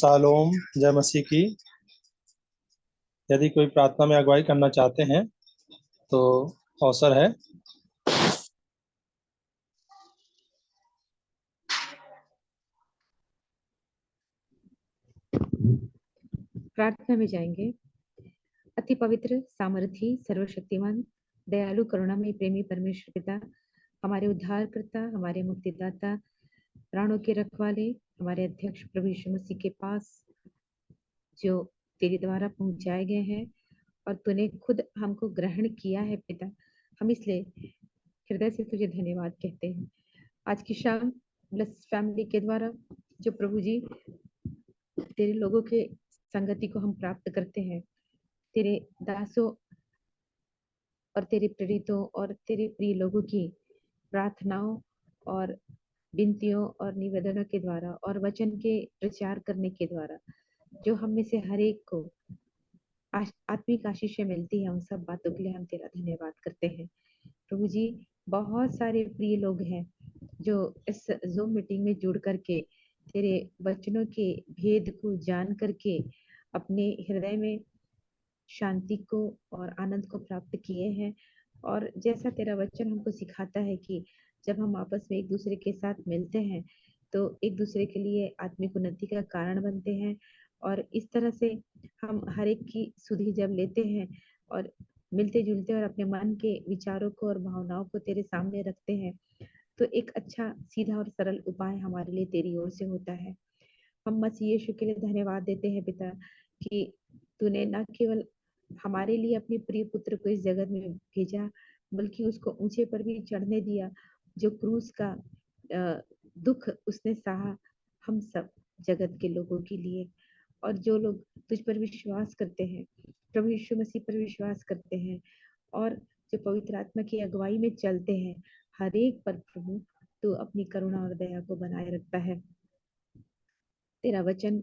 Shalom. जय मसीह की। यदि कोई प्रार्थना में अगुवाई करना चाहते हैं तो अवसर है। प्रार्थना में जाएंगे। अति पवित्र, सामर्थी, सर्वशक्तिमान, दयालु, करुणामय, प्रेमी परमेश्वर पिता, हमारे उद्धारकर्ता, हमारे मुक्तिदाता, प्राणों के रखवाले, हमारे अध्यक्ष प्रभु यीशु मसीह के पास जो तेरे द्वारा पहुंचाए गए हैं और तूने खुद हमको ग्रहण किया है पिता, हम इसलिए हृदय से तुझे धन्यवाद कहते हैं। आज की शाम ब्लेस फैमिली के द्वारा जो प्रभु जी तेरे लोगों के संगति को हम प्राप्त करते हैं, तेरे दासों और तेरे प्रेरितों और तेरे प्रिय लोगों की प्रार्थनाओं और विनतियों और निवेदनों के द्वारा और वचन के प्रचार करने के द्वारा जो हम में से हर एक को आत्मिक आशीषें मिलती है, उन सब बातों के लिए हम तेरा धन्यवाद करते हैं प्रभु जी। बहुत सारे प्रिय लोग हैं जो इस जूम मीटिंग में जुड़ करके तेरे वचनों के भेद को जान करके अपने हृदय में शांति को और आनंद को प्राप्त किए हैं। और जैसा तेरा वचन हमको सिखाता है कि जब हम आपस में एक दूसरे के साथ मिलते हैं तो एक दूसरे के लिए आत्मिक उन्नति का कारण बनते हैं। और इस तरह से हम हर एक की सुधि जब लेते हैं और मिलते जुलते और अपने मन के विचारों को और भावनाओं को तेरे सामने रखते हैं, तो एक अच्छा सीधा और सरल उपाय हमारे लिए तेरी ओर से होता है। हम मसीह यीशु के लिए धन्यवाद देते हैं पिता कि तूने न केवल हमारे लिए अपने प्रिय पुत्र को इस जगत में भेजा, बल्कि उसको ऊंचे पर भी चढ़ने दिया। जो क्रूस का दुख उसने सहा हम सब जगत के लोगों के लिए। और जो लोग तुझ पर विश्वास करते हैं, प्रभु यीशु मसीह पर विश्वास करते हैं और जो पवित्र आत्मा की अगुवाई में चलते हैं, हर एक पर प्रभु तू अपनी करुणा और दया को बनाए रखता है। तेरा वचन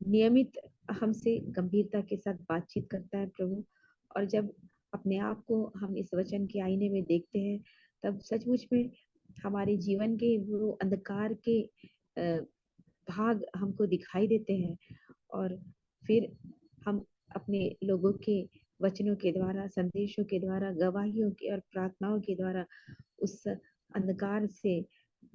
नियमित हमसे गंभीरता के साथ बातचीत करता है प्रभु। और जब अपने आप को हम इस वचन के आईने में देखते हैं, तब सचमुच में हमारे जीवन के वो अंधकार के भाग हमको दिखाई देते हैं। और फिर हम अपने लोगों के वचनों के द्वारा, संदेशों के द्वारा, गवाहियों के और प्रार्थनाओं के द्वारा उस अंधकार से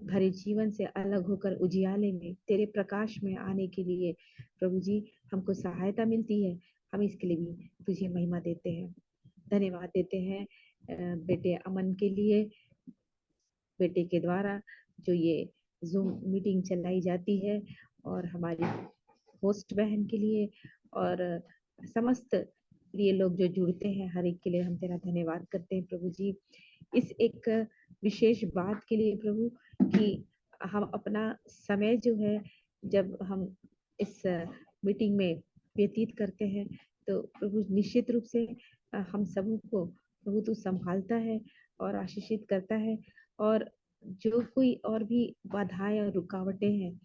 भरे जीवन से अलग होकर उजियाले में तेरे प्रकाश में आने के लिए प्रभु जी हमको सहायता मिलती है। हम इसके लिए भी तुझे महिमा देते हैं, धन्यवाद देते हैं बेटे अमन के लिए, बेटे के द्वारा जो ये जूम मीटिंग चलाई जाती है, और हमारी होस्ट बहन के लिए और समस्त प्रिय लोग जो जुड़ते हैं, हर एक के लिए हम तेरा धन्यवाद करते हैं प्रभु जी। इस एक विशेष बात के लिए प्रभु कि हम अपना समय जो है जब हम इस मीटिंग में व्यतीत करते हैं, तो प्रभु निश्चित रूप से हम सबों को प्रभु तू संभालता है और आशीषित करता है। और जो कोई और भी बाधाएं और रुकावटें हैं,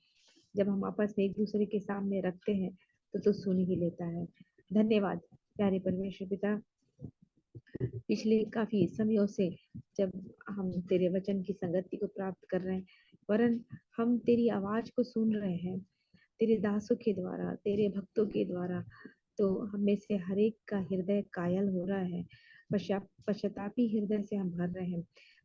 जब हम आपस में एक दूसरे के सामने रखते हैं तो तू सुन ही लेता है। धन्यवाद प्यारे परमेश्वर पिता। पिछले काफी समयों से जब हम तेरे वचन की संगति को प्राप्त कर रहे हैं, वरन हम तेरी आवाज को सुन रहे हैं तेरे दासों के द्वारा, तेरे भक्तों के द्वारा, तो हमें से हर एक का हृदय कायल हो रहा है। पश्चातापी हृदय से हम भर रहे हैं।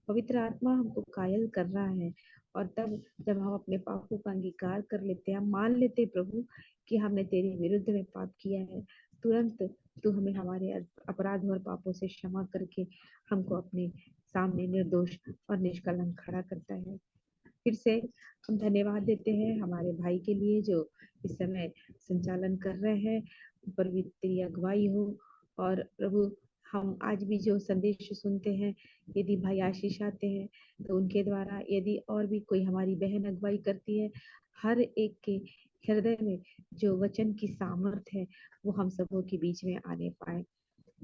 पवित्र आत्मा हमको कायल कर रहा है। और तब जब हम अपने पापों का अंगीकार कर लेते हैं, हम मान लेते हैं प्रभु कि हमने तेरे विरुद्ध में पाप किया है, तुरंत तू हमें हमारे अपराध और पापों से क्षमा करके हमको अपने सामने निर्दोष और निष्कलंक खड़ा करता है। फिर से हम धन्यवाद देते हैं हमारे भाई के लिए जो इस समय संचालन कर रहे हैं, पर भी तेरी अगुवाई हो। और प्रभु हम आज भी जो संदेश सुनते हैं, यदि भाई आशीष आते हैं तो उनके द्वारा, यदि और भी कोई हमारी बहन अगुवाई करती है, हर एक के हृदय में जो वचन की सामर्थ्य है वो हम सबों के बीच में आने पाए।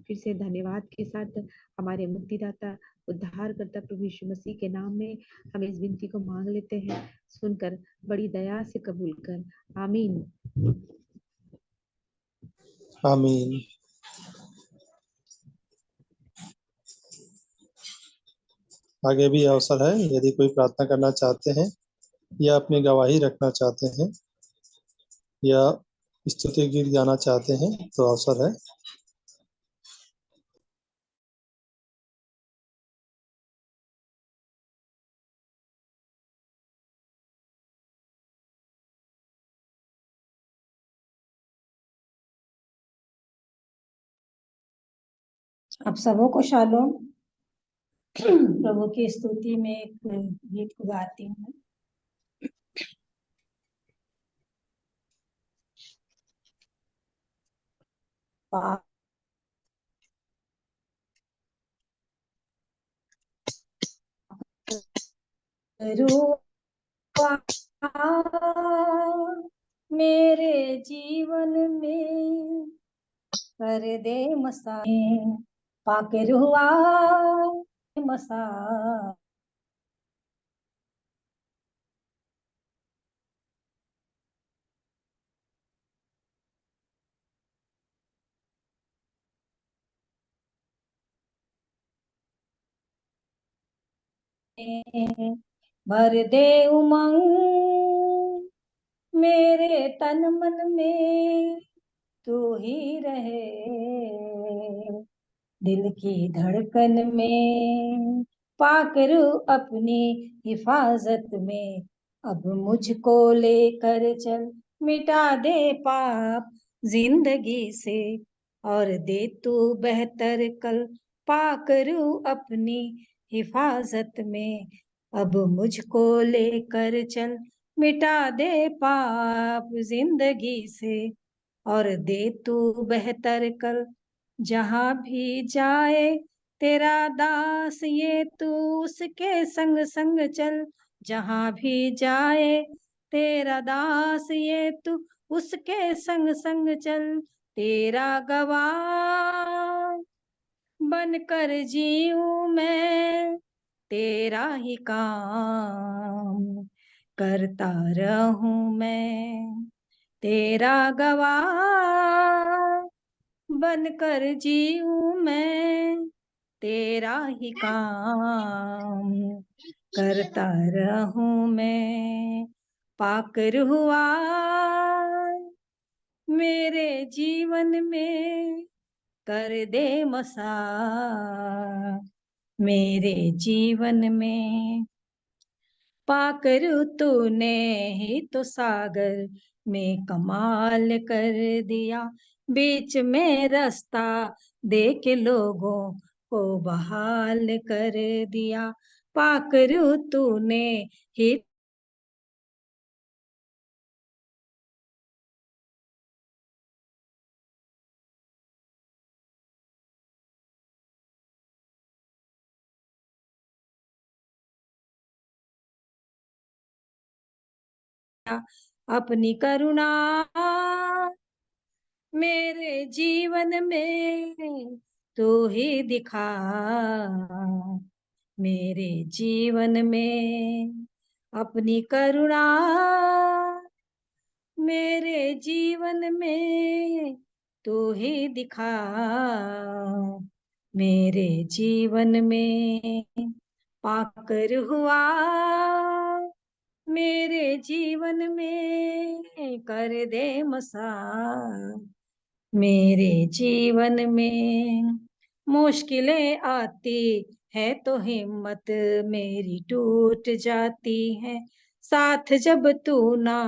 फिर से धन्यवाद के साथ हमारे मुक्तिदाता उद्धारकर्ता प्रभु यीशु मसीह के नाम में हम इस विनती को मांग लेते हैं, सुनकर बड़ी दया से कबूल कर, आमीन। आमीन। आगे भी अवसर है, यदि कोई प्रार्थना करना चाहते हैं या अपनी गवाही रखना चाहते हैं या स्तुति गीत गाना चाहते हैं तो अवसर है। आप सबों को शालोम। प्रभु की स्तुति में एक गीत को गाती हूँ। मेरे जीवन में कर दे मसा पाक रुआ मसा भर दे उमंग मेरे तन मन में तू ही रहे दिल की धड़कन में पाकरू अपनी हिफाजत में अब मुझको लेकर चल मिटा दे पाप जिंदगी से और दे तू बेहतर कल पाकरू अपनी हिफाजत में अब मुझको लेकर चल मिटा दे पाप जिंदगी से और दे तू बेहतर कल जहाँ भी जाए तेरा दास ये तू उसके संग संग चल जहाँ भी जाए तेरा दास ये तू उसके संग संग चल तेरा गवाह बनकर जीऊं मैं तेरा ही काम करता रहूं मैं तेरा गवाह बनकर जीऊं मैं तेरा ही काम करता रहूं मैं पाकर हुआ मेरे जीवन में कर दे मसा मेरे जीवन में पाकर तूने ही तो सागर में कमाल कर दिया बीच में रास्ता देख लोगों को बहाल कर दिया पाकर तूने ही अपनी करुणा मेरे जीवन में तू ही दिखा मेरे जीवन में अपनी करुणा मेरे जीवन में तू ही दिखा मेरे जीवन में पाकर हुआ मेरे जीवन में कर दे मसा मेरे जीवन में मुश्किलें आती है तो हिम्मत मेरी टूट जाती है साथ जब तू ना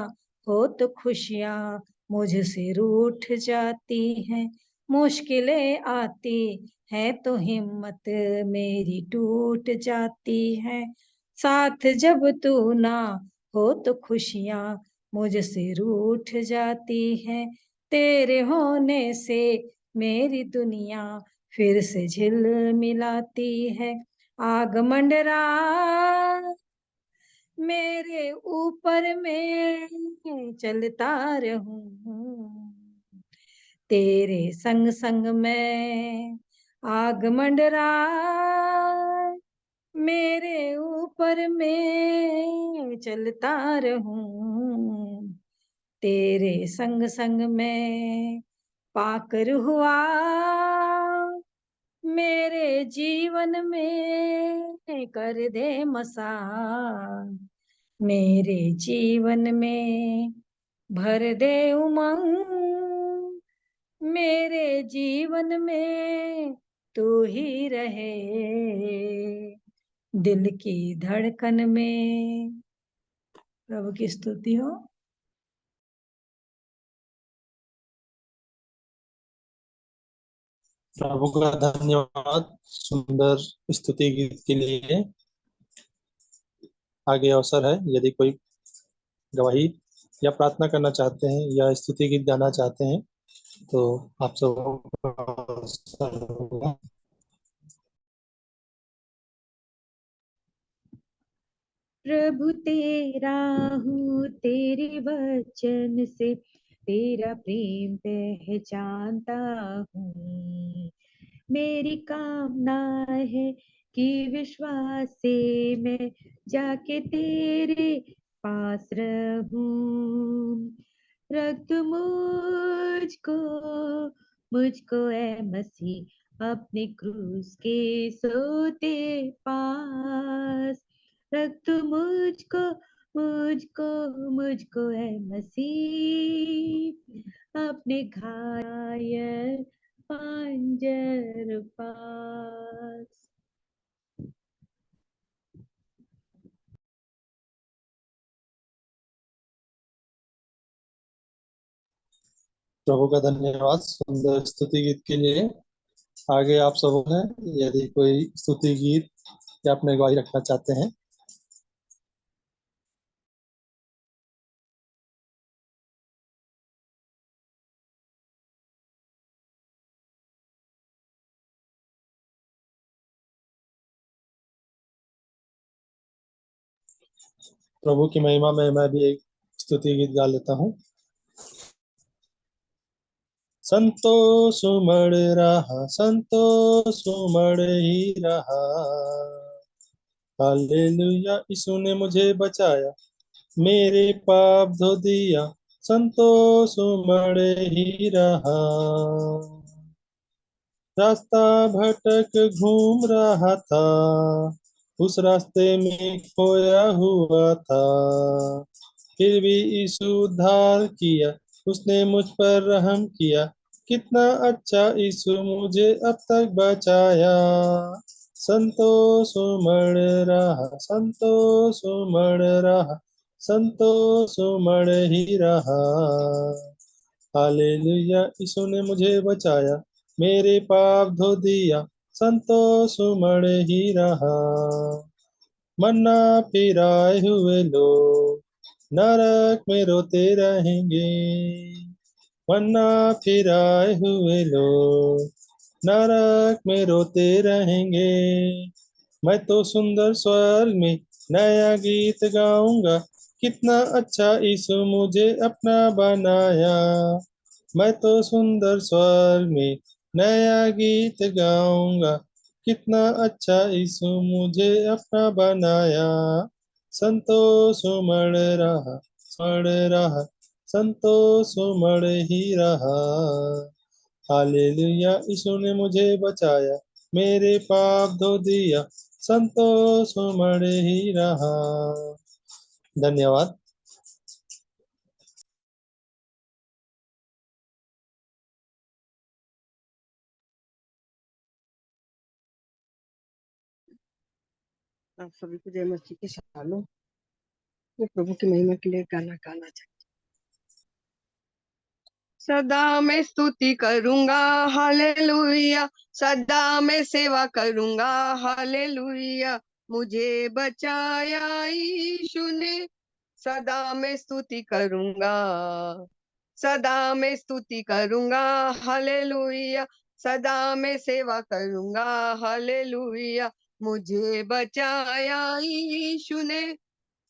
हो तो खुशियां मुझसे रूठ जाती हैं मुश्किलें आती है तो हिम्मत मेरी टूट जाती है साथ जब तू ना हो तो खुशियां मुझसे रूठ जाती हैं तेरे होने से मेरी दुनिया फिर से झिलमिलाती है आग मंडरा मेरे ऊपर में चलता रहूं तेरे संग संग मैं आग मंडरा मेरे ऊपर में चलता रहूं तेरे संग संग मैं पाकर हुआ मेरे जीवन में कर दे मसा मेरे जीवन में भर दे उमंग मेरे जीवन में, तू ही रहे दिल की धड़कन में। प्रभु की स्तुति हो। प्रभु का धन्यवाद सुंदर स्तुति गीत के लिए। आगे अवसर है, यदि कोई गवाही या प्रार्थना करना चाहते हैं या स्तुति गीत गाना चाहते हैं तो आप सब अवसर होगा। प्रभु तेरा हूँ, तेरे वचन से तेरा प्रेम पहचानता हूँ। मेरी कामना है कि विश्वास से मैं जाके तेरे पास रहूं। रख दो मुझको ए मसीह अपने क्रूस के सोते पास। रख दो मुझको ए मसीह अपने घायल पंजर पास। प्रभु का धन्यवाद सुंदर स्तुति गीत के लिए। आगे आप सब हैं, यदि कोई स्तुति गीत या अपने गवाही रखना चाहते हैं। प्रभु की महिमा में मैं भी एक स्तुति गीत गा लेता हूँ। संतोष उमड़ रहा, संतोष उमड़ ही रहा, हालेलुया यीशु ने मुझे बचाया, मेरे पाप धो दिया, संतोष उमड़ ही रहा। रास्ता भटक घूम रहा था, उस रास्ते में खोया हुआ था, फिर भी यीशु उद्धार किया, उसने मुझ पर रहम किया, कितना अच्छा यीशु मुझे अब तक बचाया। संतोष उमड़ रहा, संतोष उमड़ रहा, संतोष उमड़ ही रहा, हालेलुया यीशु ने मुझे बचाया, मेरे पाप धो दिया, संतोष उमड़ ही रहा। मन्ना पिराए हुए लोग नरक में रोते रहेंगे, मन्ना फिराए हुए लोग नरक में रोते रहेंगे। मैं तो सुंदर स्वर में नया गीत गाऊंगा, कितना अच्छा यीशु मुझे अपना बनाया। मैं तो सुंदर स्वर में नया गीत गाऊंगा, कितना अच्छा यीशु मुझे अपना बनाया। संतोष उमड़ रहा, उमड़ रहा, संतोष उमड़ ही रहा, हालेलुया यीशु ने मुझे बचाया, मेरे पाप धो दिया, संतोष उमड़ ही रहा। धन्यवाद। आप सभी को जय मसीह के शालों। मैं प्रभु की महिमा के लिए गाना गाना चाहती हूँ। सदा मैं स्तुति करूंगा हालेलुया, सदा मैं सेवा करूंगा हालेलुया, मुझे बचाया यीशु ने। सदा मैं स्तुति करूंगा, सदा मैं स्तुति करूंगा हालेलुया, सदा मैं सेवा करूंगा हालेलुया, मुझे बचाया यीशु ने।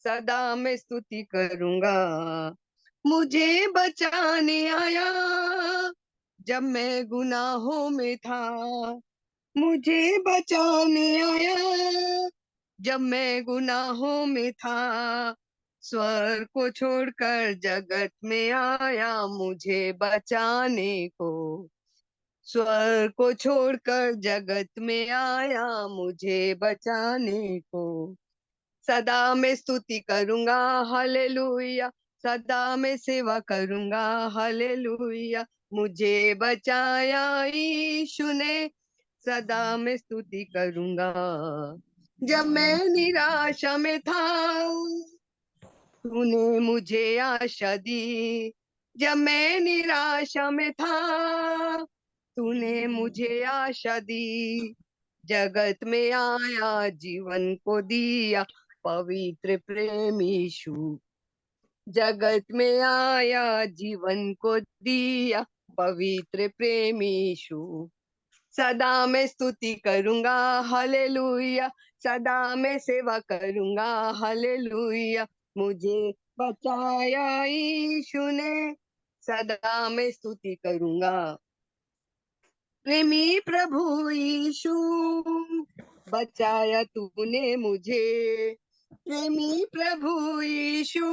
सदा मैं स्तुति करूंगा, मुझे बचाने आया जब मैं गुनाहों में था, मुझे बचाने आया जब मैं गुनाहों में था। स्वर्ग को छोड़कर जगत में आया मुझे बचाने को, स्वर्ग को छोड़कर जगत में आया मुझे बचाने को। सदा मैं स्तुति करूंगा हालेलुया, सदा मैं सेवा करूंगा। हालेलुया, मुझे बचाया यीशु ने, सदा मैं स्तुति करूंगा। जब मैं निराशा में था, तूने मुझे आशा दी। जब मैं निराशा में था, तूने मुझे आशा दी। जगत में आया, जीवन को दिया, पवित्र प्रेम यीशु। जगत में आया, जीवन को दिया, पवित्र प्रेम यीशु। सदा मैं स्तुति करूंगा। हालेलुया, सदा मैं सेवा करूंगा। हालेलुया, मुझे बचाया यीशु ने, सदा मैं स्तुति करूंगा। प्रेमी प्रभु यीशु, बचाया तूने मुझे। प्रेमी प्रभु यीशु,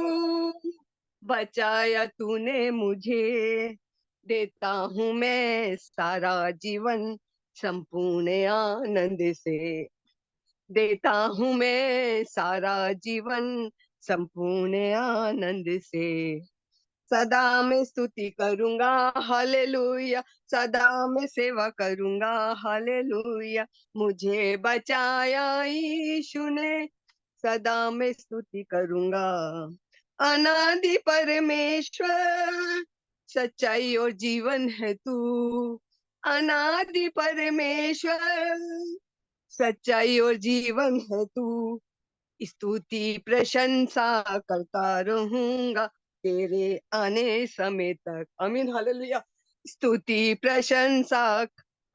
बचाया तूने मुझे। देता हूँ मैं सारा जीवन संपूर्ण आनंद से। देता हूँ मैं सारा जीवन संपूर्ण आनंद से। सदा मैं स्तुति करूंगा। हालेलुया, सदा मैं सेवा करूंगा। हालेलुया, मुझे बचाया यीशु ने, सदा मैं स्तुति करूंगा। अनादि परमेश्वर, सच्चाई और जीवन है तू। अनादि परमेश्वर, सच्चाई और जीवन है तू। स्तुति प्रशंसा करता रहूंगा तेरे आने समय तक। आमीन, हालेलुया। स्तुति प्रशंसा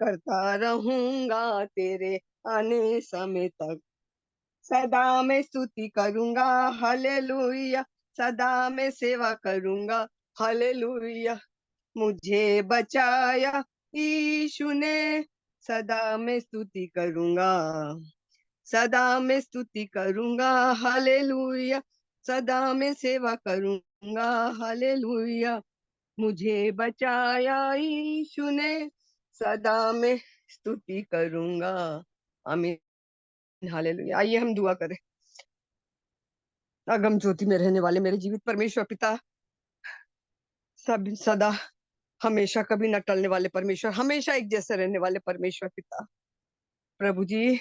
करता रहूंगा तेरे आने समय तक। सदा मैं स्तुति करूंगा। हालेलुया, सदा मैं सेवा करूंगा। हालेलुया, मुझे बचाया यीशु ने, सदा मैं स्तुति करूंगा। सदा मैं स्तुति करूंगा। हालेलुया, सदा मैं सेवा करूंगा। हालेलुया, मुझे बचाया यीशु ने, सदा मैं स्तुति करूंगा। आमीन, हालेलुया। आइए हम दुआ करें। अगम ज्योति में रहने वाले मेरे जीवित परमेश्वर पिता, सब सदा हमेशा कभी न टलने वाले परमेश्वर, हमेशा एक जैसे रहने वाले परमेश्वर पिता, प्रभु जी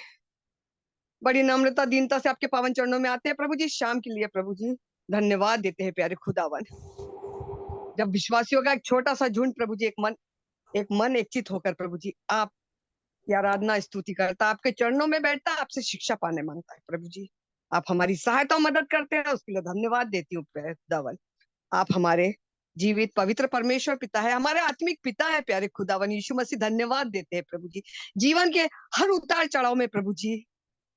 बड़ी नम्रता दीनता से आपके पावन चरणों में आते हैं प्रभु जी। शाम के लिए प्रभु जी धन्यवाद देते हैं प्यारे खुदावन। जब विश्वासियों का एक छोटा सा झुंड प्रभु जी एक मन एक चित होकर प्रभु जी आप की आराधना स्तुति करता, आपके चरणों में बैठता, आपसे शिक्षा पाने मांगता है प्रभु जी। आप हमारी सहायता और मदद करते हैं, उसके लिए धन्यवाद देती हूँ प्यारे खुदावन। आप हमारे जीवित पवित्र परमेश्वर पिता है, हमारे आत्मिक पिता है प्यारे खुदावन यीशु मसीह। धन्यवाद देते हैं प्रभु जी। जीवन के हर उतार चढ़ाव में प्रभु जी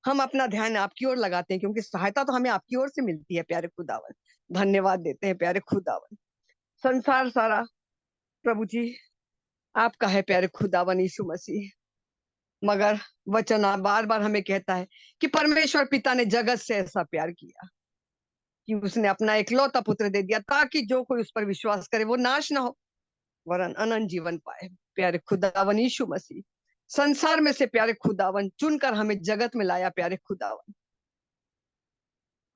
हम अपना ध्यान आपकी ओर लगाते हैं, क्योंकि सहायता तो हमें आपकी ओर से मिलती है प्यारे खुदावन। धन्यवाद देते हैं प्यारे खुदावन। संसार सारा प्रभु जी आपका है प्यारे खुदावन यीशु मसीह, मगर वचन बार बार हमें कहता है कि परमेश्वर पिता ने जगत से ऐसा प्यार किया कि उसने अपना इकलौता पुत्र दे दिया, ताकि जो कोई उस पर विश्वास करे वो नाश ना हो वरन अनंत जीवन पाए। प्यारे खुदावन यीशु मसीह, संसार में से प्यारे खुदावन चुनकर हमें जगत में लाया प्यारे खुदावन।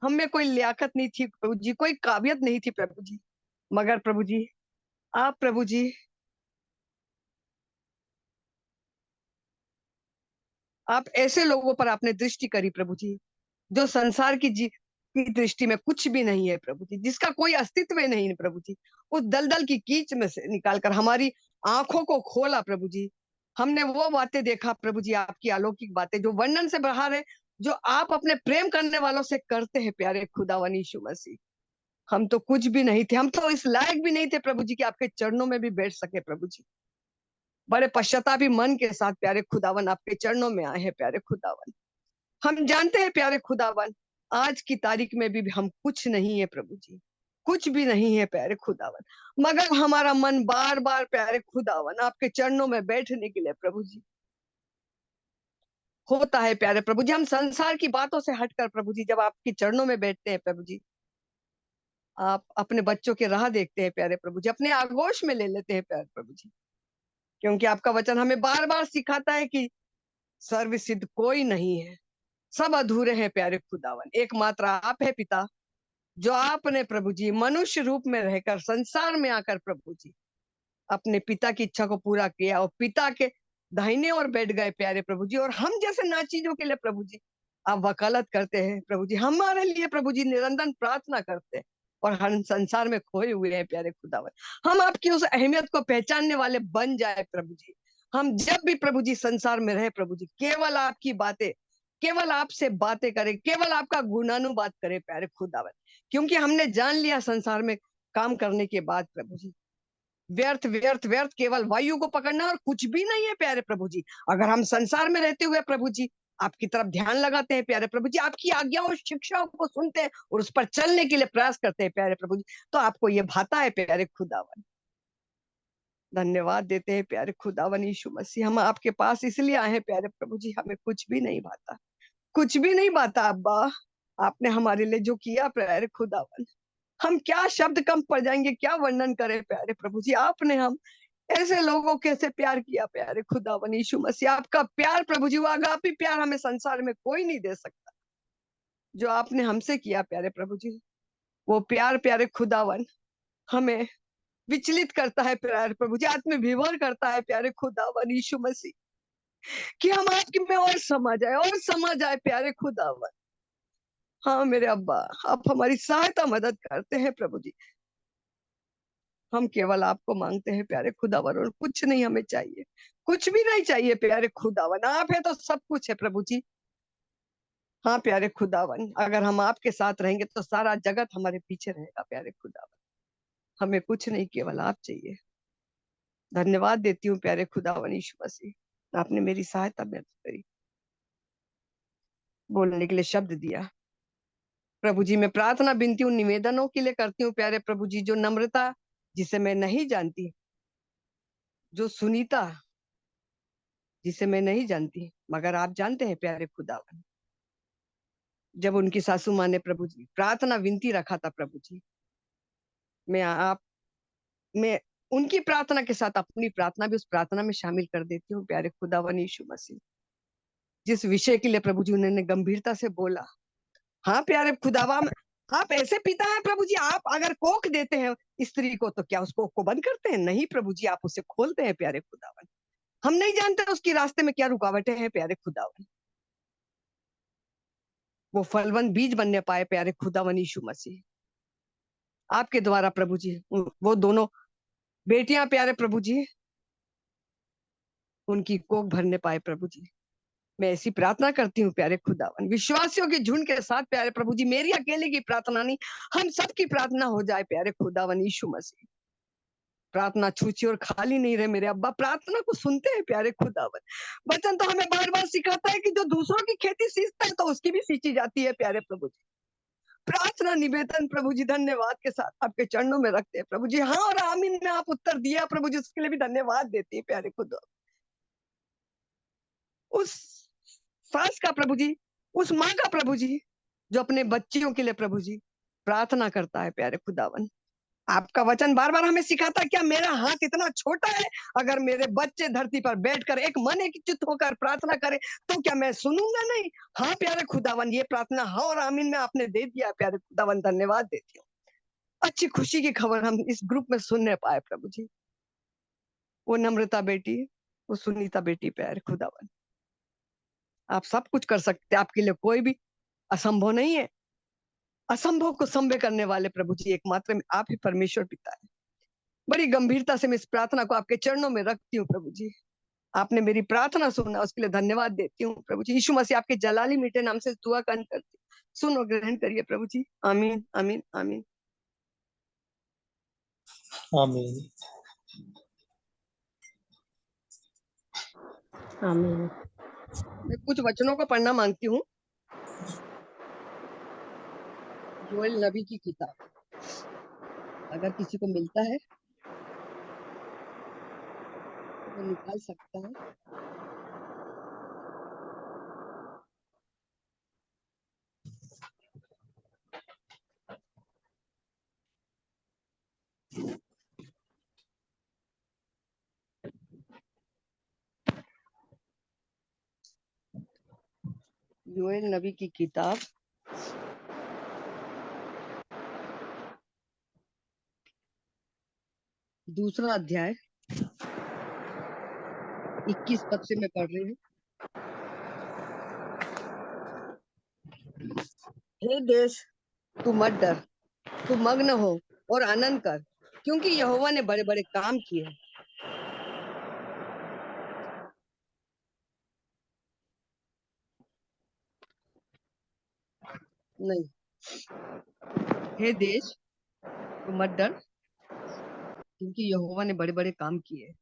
हम में कोई लियाकत नहीं थी प्रभु जी, कोई काबिलियत नहीं थी प्रभु जी, मगर प्रभु जी आप प्रभु जी आप ऐसे लोगों पर आपने दृष्टि करी प्रभु जी, जो संसार की दृष्टि में कुछ भी नहीं है प्रभु जी, जिसका कोई अस्तित्व ही नहीं है प्रभु जी। उस दलदल की कीच में से निकालकर हमारी आंखों को खोला प्रभु जी। हमने वो बातें देखा प्रभु जी, आपकी अलौकिक बातें जो वर्णन से बाहर है, जो आप अपने प्रेम करने वालों से करते हैं प्यारे खुदावन यीशु मसीह। हम तो कुछ भी नहीं थे, हम तो इस लायक भी नहीं थे प्रभु जी कि आपके चरणों में भी बैठ सके प्रभु जी। बड़े पश्चातापी मन के साथ प्यारे खुदावन आपके चरणों में आए हैं प्यारे खुदावन। हम जानते हैं प्यारे खुदावन आज की तारीख में भी हम कुछ नहीं है प्रभु जी, कुछ भी नहीं है प्यारे खुदावन, मगर हमारा मन बार बार प्यारे खुदावन आपके चरणों में बैठने के लिए प्रभु जी होता है प्यारे प्रभु जी। हम संसार की बातों से हटकर प्रभु जी जब आपके चरणों में बैठते हैं प्रभु जी, आप अपने बच्चों की राह देखते हैं प्यारे प्रभु जी, अपने आगोश में ले लेते हैं प्यारे प्रभु जी, क्योंकि आपका वचन हमें बार बार सिखाता है कि सर्वसिद्ध कोई नहीं है, सब अधूरे हैं प्यारे खुदावन। एकमात्र आप है पिता, जो आपने प्रभु जी मनुष्य रूप में रहकर संसार में आकर प्रभु जी अपने पिता की इच्छा को पूरा किया और पिता के दाहिने ओर बैठ गए प्यारे प्रभु जी। और हम जैसे नाचीजों के लिए प्रभु जी आप वकालत करते हैं प्रभु जी, हमारे लिए प्रभु जी निरंतर प्रार्थना करते हैं और हम संसार में खोए हुए हैं प्यारे खुदावन। हम आपकी उस अहमियत को पहचानने वाले बन जाए प्रभु जी। हम जब भी प्रभु जी संसार में रहे प्रभु जी केवल आपकी बातें, केवल आपसे बातें करें, केवल आपका गुणानुवाद करें प्यारे खुदावन। क्योंकि हमने जान लिया संसार में काम करने के बाद प्रभु जी व्यर्थ व्यर्थ व्यर्थ केवल वायु को पकड़ना और कुछ भी नहीं है प्यारे प्रभु जी। अगर हम संसार में रहते हुए प्रभु जी आपकी तरफ ध्यान लगाते हैं प्यारे प्रभु जी, आपकी आज्ञाओं और शिक्षाओं को सुनते हैं और उस पर चलने के लिए प्रयास करते हैं प्यारे प्रभु जी, तो आपको ये भाता है प्यारे खुदावन। धन्यवाद देते हैं प्यारे खुदावन यीशु मसीह। हम आपके पास इसलिए आए हैं प्यारे प्रभु जी, हमें कुछ भी नहीं भाता, कुछ भी नहीं भाता अब्बा। आपने हमारे लिए जो किया प्यारे खुदावन, हम क्या शब्द कम पड़ जाएंगे, क्या वर्णन करें प्यारे प्रभु जी। आपने हम ऐसे लोगों कैसे प्यार किया प्यारे खुदावन यीशु मसीह। आपका प्यार प्रभु जी, वो अगापी प्यार हमें संसार में कोई नहीं दे सकता जो आपने हमसे किया प्यारे प्रभु जी। वो प्यार प्यारे खुदावन हमें विचलित करता है प्यारे प्रभु जी, आत्म विभोर करता है प्यारे खुदावन यीशु मसीह, कि हम आपके में और समा जाए और समा जाए प्यारे खुदावन। हाँ मेरे अब्बा, आप हमारी सहायता मदद करते हैं प्रभु जी। हम केवल आपको मांगते हैं प्यारे खुदावन और कुछ नहीं हमें चाहिए, कुछ भी नहीं चाहिए प्यारे खुदावन। आप है तो सब कुछ है प्रभु जी। हाँ प्यारे खुदावन, अगर हम आपके साथ रहेंगे तो सारा जगत हमारे पीछे रहेगा प्यारे खुदावन। हमें कुछ नहीं, केवल आप चाहिए। धन्यवाद देती हूँ प्यारे खुदावन यीशु मसीह, आपने मेरी सहायता मदद करी, बोलने के लिए शब्द दिया प्रभु जी। मैं प्रार्थना विनती हूँ निवेदनों के लिए करती हूँ प्यारे प्रभु जी, जो नम्रता जिसे मैं नहीं जानती, जो सुनीता जिसे मैं नहीं जानती मगर आप जानते हैं प्यारे खुदावन। जब उनकी सासू माँ ने प्रभु जी प्रार्थना विनती रखा था प्रभु जी, मैं उनकी प्रार्थना के साथ अपनी प्रार्थना भी उस प्रार्थना में शामिल कर देती हूँ प्यारे खुदावन यीशु मसीह। जिस विषय के लिए प्रभु जी उन्होंने गंभीरता से बोला, हाँ प्यारे खुदावन, आप ऐसे पिता हैं प्रभु जी, आप अगर कोख देते हैं स्त्री को तो क्या उस कोख को बंद करते हैं? नहीं प्रभु जी, आप उसे खोलते हैं प्यारे खुदावन। हम नहीं जानते उसके रास्ते में क्या रुकावटें हैं प्यारे खुदावन, वो फलवंत बीज बनने पाए प्यारे खुदावन यीशु मसीह। आपके द्वारा प्रभु जी वो दोनों बेटियां प्यारे प्रभु जी उनकी कोख भरने पाए प्रभु जी। मैं ऐसी प्रार्थना करती हूँ प्यारे खुदावन, विश्वासियों के झुंड के साथ प्यारे प्रभु जी, मेरी अकेले की प्रार्थना नहीं, हम सबकी प्रार्थना हो जाए प्यारे खुदावन यीशु मसीह। प्रार्थना छूची और खाली नहीं रहे मेरे अब्बा, प्रार्थना को सुनते हैं प्यारे खुदावन। वचन तो हमें बार बार सिखाता है कि जो दूसरों की खेती सींचता है तो उसकी भी सींची जाती है प्यारे प्रभु जी। प्रार्थना निवेदन प्रभु जी धन्यवाद के साथ आपके चरणों में रखते हैं प्रभु जी। हाँ और आमीन में आप उत्तर दिया प्रभु जी, उसके लिए भी धन्यवाद देती है प्यारे खुदा। उस सास का प्रभु जी, उस माँ का प्रभु जी जो अपने बच्चियों के लिए प्रभु जी प्रार्थना करता है प्यारे खुदावन। आपका वचन बार बार हमें सिखाता है, क्या मेरा हाथ इतना छोटा है? अगर मेरे बच्चे धरती पर बैठकर एक मन एक चित्त होकर प्रार्थना करें तो क्या मैं सुनूंगा नहीं? हाँ प्यारे खुदावन, ये प्रार्थना हाँ और आमीन में आपने दे दिया प्यारे खुदावन, धन्यवाद देती हूँ। अच्छी खुशी की खबर हम इस ग्रुप में सुनने पाए प्रभु जी। वो नम्रता बेटी, वो सुनीता बेटी प्यारे खुदावन, आप सब कुछ कर सकते हैं, आपके लिए कोई भी असंभव नहीं है। असंभव को संभव करने वाले प्रभु जी एकमात्र आप ही परमेश्वर पिता है। बड़ी गंभीरता से मैं इस प्रार्थना को आपके चरणों में रखती हूँ प्रभु जी। आपने मेरी प्रार्थना सुना, उसके लिए धन्यवाद देती हूँ प्रभु जी। यीशु मसीह आपके जलाली मीठे नाम से दुआ करती हूँ, सुनो ग्रहण करिए प्रभु जी। आमीन आमीन आमीन आमीन। आमीन। मैं कुछ वचनों को पढ़ना मांगती हूँ। योएल नबी की किताब, अगर किसी को मिलता है तो वो निकाल सकता है। योएल नबी की किताब दूसरा अध्याय 21 पद से मैं पढ़ रही हूँ। हे देश, तू मत डर, तू मग्न हो और आनंद कर, क्योंकि यहोवा ने बड़े बड़े काम किए। नहीं, हे देश, तू मत डर, क्योंकि यहोवा ने बड़े बड़े काम किए।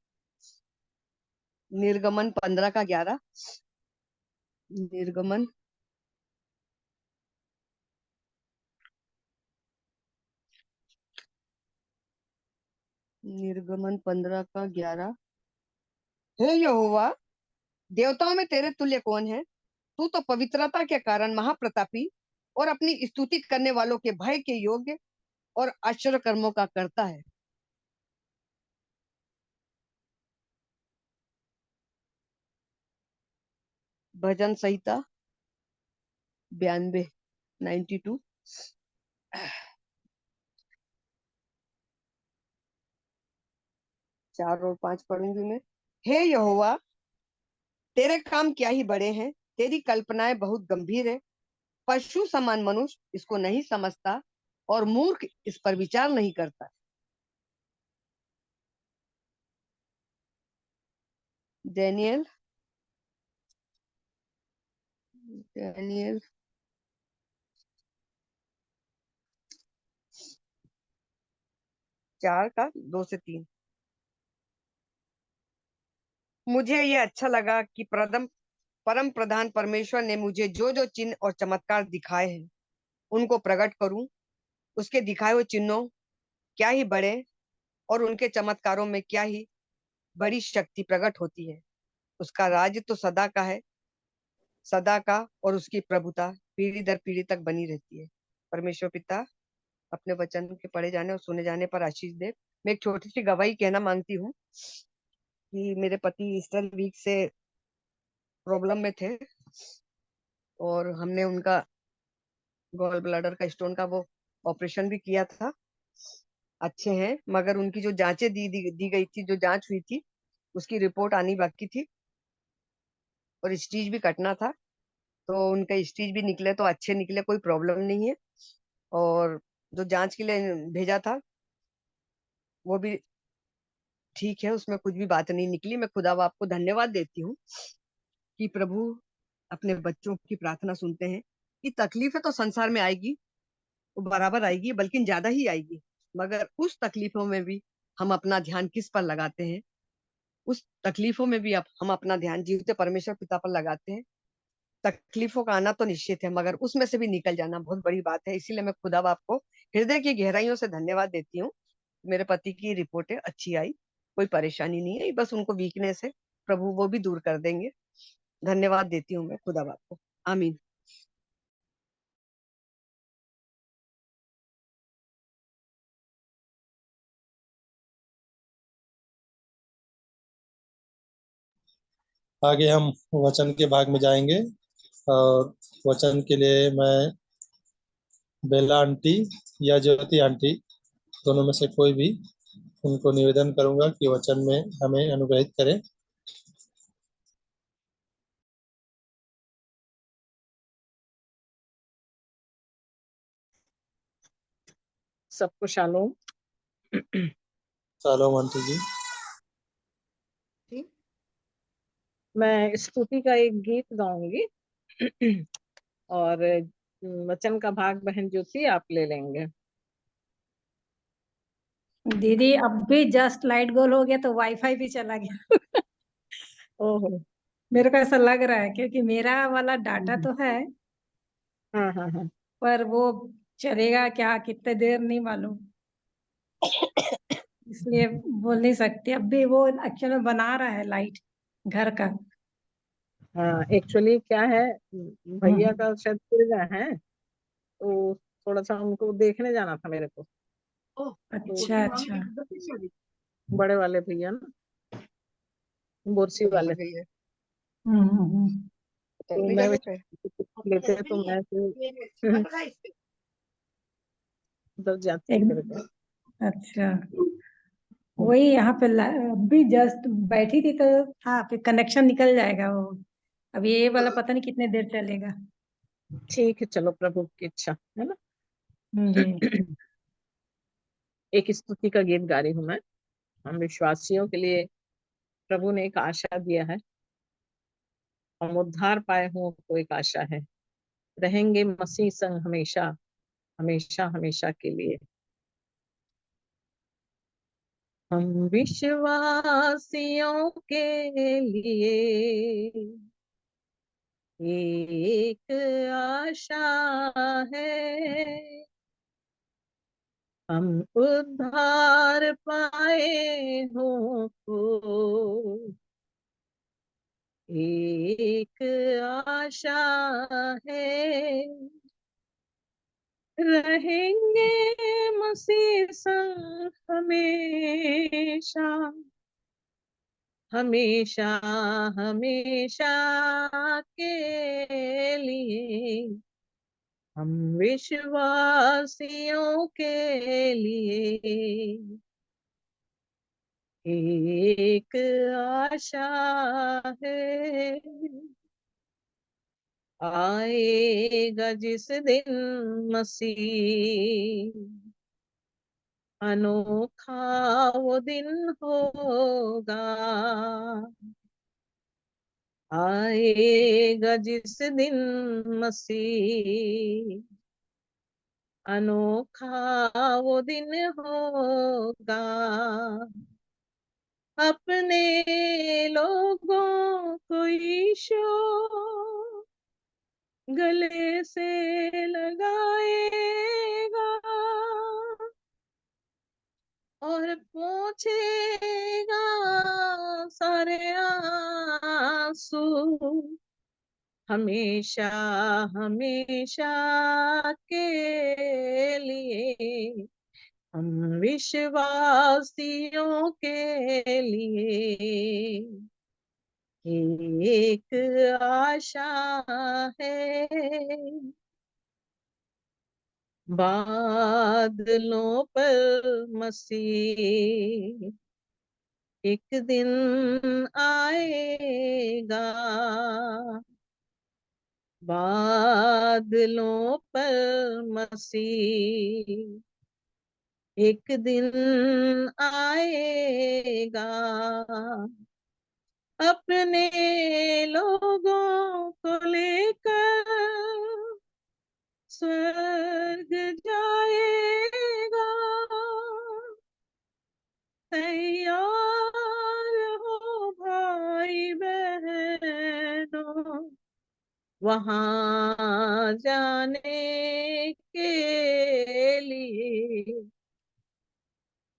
निर्गमन 15 का 11। निर्गमन 15 का 11। हे यहोवा, देवताओं में तेरे तुल्य कौन है? तू तो पवित्रता के कारण महाप्रतापी और अपनी स्तुति करने वालों के भय के योग्य और आश्चर्य कर्मों का करता है। भजन संहिता 92 92। 4 और 5 पढ़ूंगी मैं। हे यहोवा, तेरे काम क्या ही बड़े हैं, तेरी कल्पनाएं बहुत गंभीर है। पशु समान मनुष्य इसको नहीं समझता और मूर्ख इस पर विचार नहीं करता। डैनियल डैनियल 4 का 2 से 3। मुझे ये अच्छा लगा कि परम प्रधान परमेश्वर ने मुझे जो जो चिन्ह और चमत्कार दिखाए हैं उनको प्रकट करूं। उसके दिखाए हुए चिन्हों क्या ही बड़े और उनके चमत्कारों में क्या ही बड़ी शक्ति प्रकट होती है। उसका राज्य तो सदा का है, सदा का, और उसकी प्रभुता पीढ़ी दर पीढ़ी तक बनी रहती है। परमेश्वर पिता अपने वचन के पढ़े जाने और सुने जाने पर आशीष दे। मैं एक छोटी सी गवाही कहना मांगती हूँ कि मेरे पति ईस्टर वीक से प्रॉब्लम में थे और हमने उनका गॉल ब्लैडर का स्टोन का वो ऑपरेशन भी किया था। अच्छे हैं, मगर उनकी जो जांचें दी गई थी, जो जांच हुई थी, उसकी रिपोर्ट आनी बाकी थी और स्टीच भी कटना था। तो उनका स्टीच भी निकले तो अच्छे निकले, कोई प्रॉब्लम नहीं है। और जो जांच के लिए भेजा था वो भी ठीक है, उसमें कुछ भी बात नहीं निकली। मैं खुदा बाप को धन्यवाद देती हूँ कि प्रभु अपने बच्चों की प्रार्थना सुनते हैं। कि तकलीफें तो संसार में आएगी, वो बराबर आएगी, बल्कि ज्यादा ही आएगी, मगर उस तकलीफों में भी हम अपना ध्यान किस पर लगाते हैं? उस तकलीफों में भी हम अपना ध्यान जीवते परमेश्वर पिता पर लगाते हैं। तकलीफों का आना तो निश्चित है, मगर उसमें से भी निकल जाना बहुत बड़ी बात है। इसीलिए मैं खुदा बाप को हृदय की गहराइयों से धन्यवाद देती हूँ। मेरे पति की रिपोर्टें अच्छी आई, कोई परेशानी नहीं है, बस उनको वीकनेस है, प्रभु वो भी दूर कर देंगे। धन्यवाद देती हूँ मैं खुदा बाप को। आमीन। आगे हम वचन के भाग में जाएंगे और वचन के लिए मैं बेला आंटी या ज्योति आंटी दोनों में से कोई भी उनको निवेदन करूंगा कि वचन में हमें अनुग्रहित करें। सबको शालोम। शालोम आंटी जी। मैं स्तुति का एक गीत गाऊंगी और वचन का भाग बहन ज्योति आप ले लेंगे। दीदी अब भी जस्ट लाइट गोल हो गया तो वाईफाई भी चला गया। ओहो। मेरे को ऐसा लग रहा है क्योंकि मेरा वाला डाटा तो है, हाँ हाँ हाँ। पर वो चलेगा क्या कितने देर नहीं मालूम, इसलिए बोल नहीं सकती। अब भी वो एक्चुअली बना रहा है लाइट घर का। हाँ एक्चुअली क्या है, भैया का शायद खुल गए हैं तो थोड़ा सा उनको देखने जाना था मेरे को। तो अच्छा अच्छा। बड़े वाले भैया ना, बोरसी वाले, हम्म। तो मैं लेते हैं तो मैं फिर उधर जाती एक हूँ करके। अच्छा वही यहाँ पे अभी जस्ट बैठी थी तो हाँ फिर कनेक्शन निकल जाएगा वो। अब ये वाला पता नहीं कितने देर चलेगा। ठीक है, चलो, प्रभु की इच्छा है ना। जी। एक स्तुति का गीत गा रही हूँ मैं। हम विश्वासियों के लिए प्रभु ने एक आशा दिया है। हम उद्धार पाए हों तो एक आशा है, रहेंगे मसीह संग हमेशा, हमेशा हमेशा के लिए। हम विश्वासियों के लिए एक आशा है, हम उद्धार पाए हो तो एक आशा है, रहेंगे मसीह संग हमेशा, हमेशा हमेशा के लिए। हम विश्वासियों के लिए एक आशा है, आएगा जिस दिन मसीह, अनोखा वो दिन होगा। आएगा जिस दिन मसीह, अनोखा वो दिन होगा। अपने लोगों को यीशु गले से लगाएगा और पोंछेगा सारे आंसू, हमेशा हमेशा के लिए। हम विश्वासियों के लिए एक आशा है, बादलों पर मसीह एक दिन आएगा, बादलों पर मसीह एक दिन आएगा, अपने लोगों को लेकर स्वर्ग जाएगा। तैयार हो भाई बहनों, वहां जाने के लिए।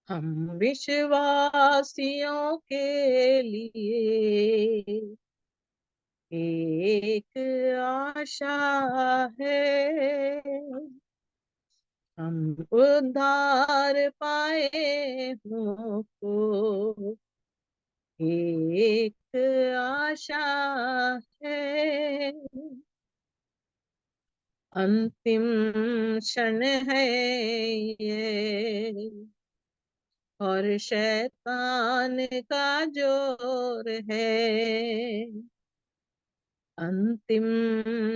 हम विश्वासियों के लिए एक आशा है, हम उद्धार पाए हो तो एक आशा है। अंतिम क्षण है ये और शैतान का जोर है, अंतिम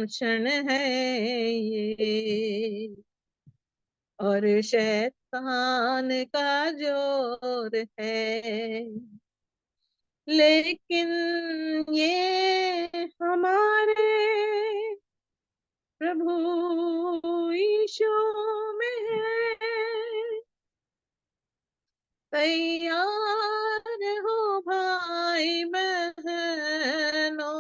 क्षण है ये और शैतान का जोर है। लेकिन ये हमारे प्रभु यीशु में है। तैयार हो भाई बहनों,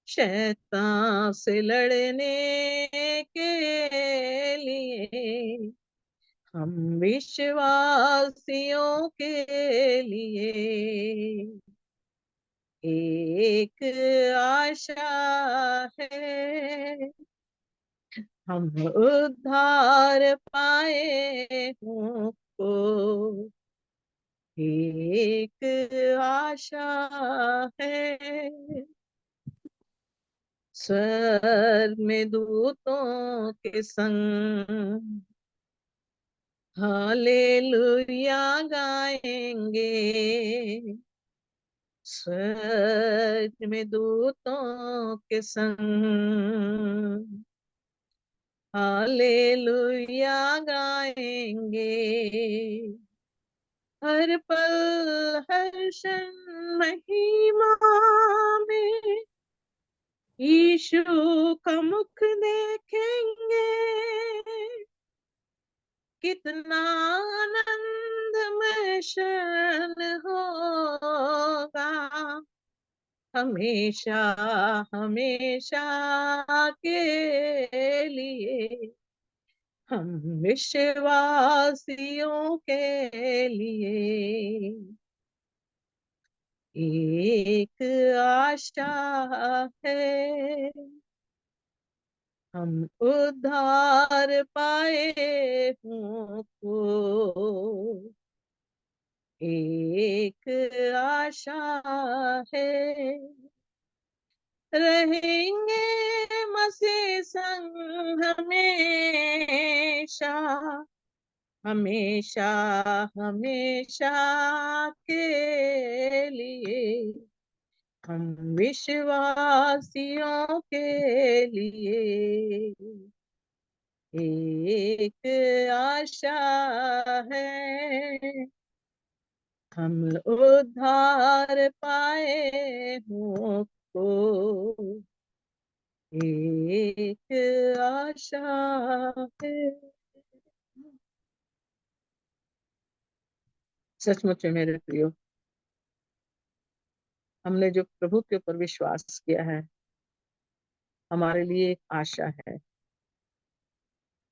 शैतान से लड़ने के लिए। हम विश्वासियों के लिए एक आशा है, हम उद्धार पाए हों तो एक आशा है। स्वर्ग में दूतों के संग हालेलुया गाएंगे, स्वर्ग में दूतों के संग। हालेलुया गाएंगे, हर पल हर क्षण महिमा में यीशु का मुख देखेंगे। कितना आनंदमय क्षण होगा, हमेशा हमेशा के लिए, हम विश्वासियों के लिए एक आशा है, हम उद्धार पाए हों को एक आशा है, रहेंगे मसीह संग हमेशा, हमेशा हमेशा के लिए, हम विश्वासियों के लिए एक आशा है, हम उद्धार पाए हों को एक आशा है। सचमुच में मेरे प्रियो, हमने जो प्रभु के ऊपर विश्वास किया है, हमारे लिए एक आशा है।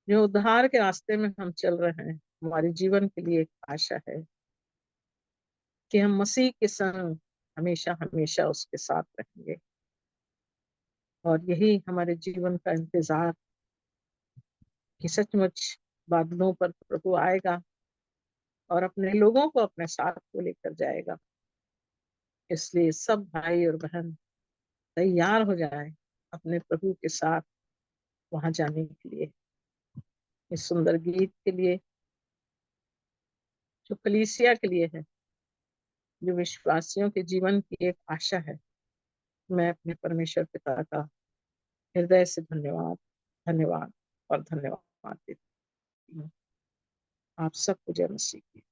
जो उद्धार के रास्ते में हम चल रहे हैं, हमारे जीवन के लिए एक आशा है कि हम मसीह के संग हमेशा हमेशा उसके साथ रहेंगे। और यही हमारे जीवन का इंतजार कि सचमुच बादलों पर प्रभु आएगा और अपने लोगों को अपने साथ को लेकर जाएगा। इसलिए सब भाई और बहन तैयार हो जाएं अपने प्रभु के साथ वहां जाने के लिए। इस सुंदर गीत के लिए जो कलीसिया के लिए है, जो विश्वासियों के जीवन की एक आशा है, मैं अपने परमेश्वर पिता का हृदय से धन्यवाद धन्यवाद और धन्यवाद देती हूँ। आप सबको जय मसीह की।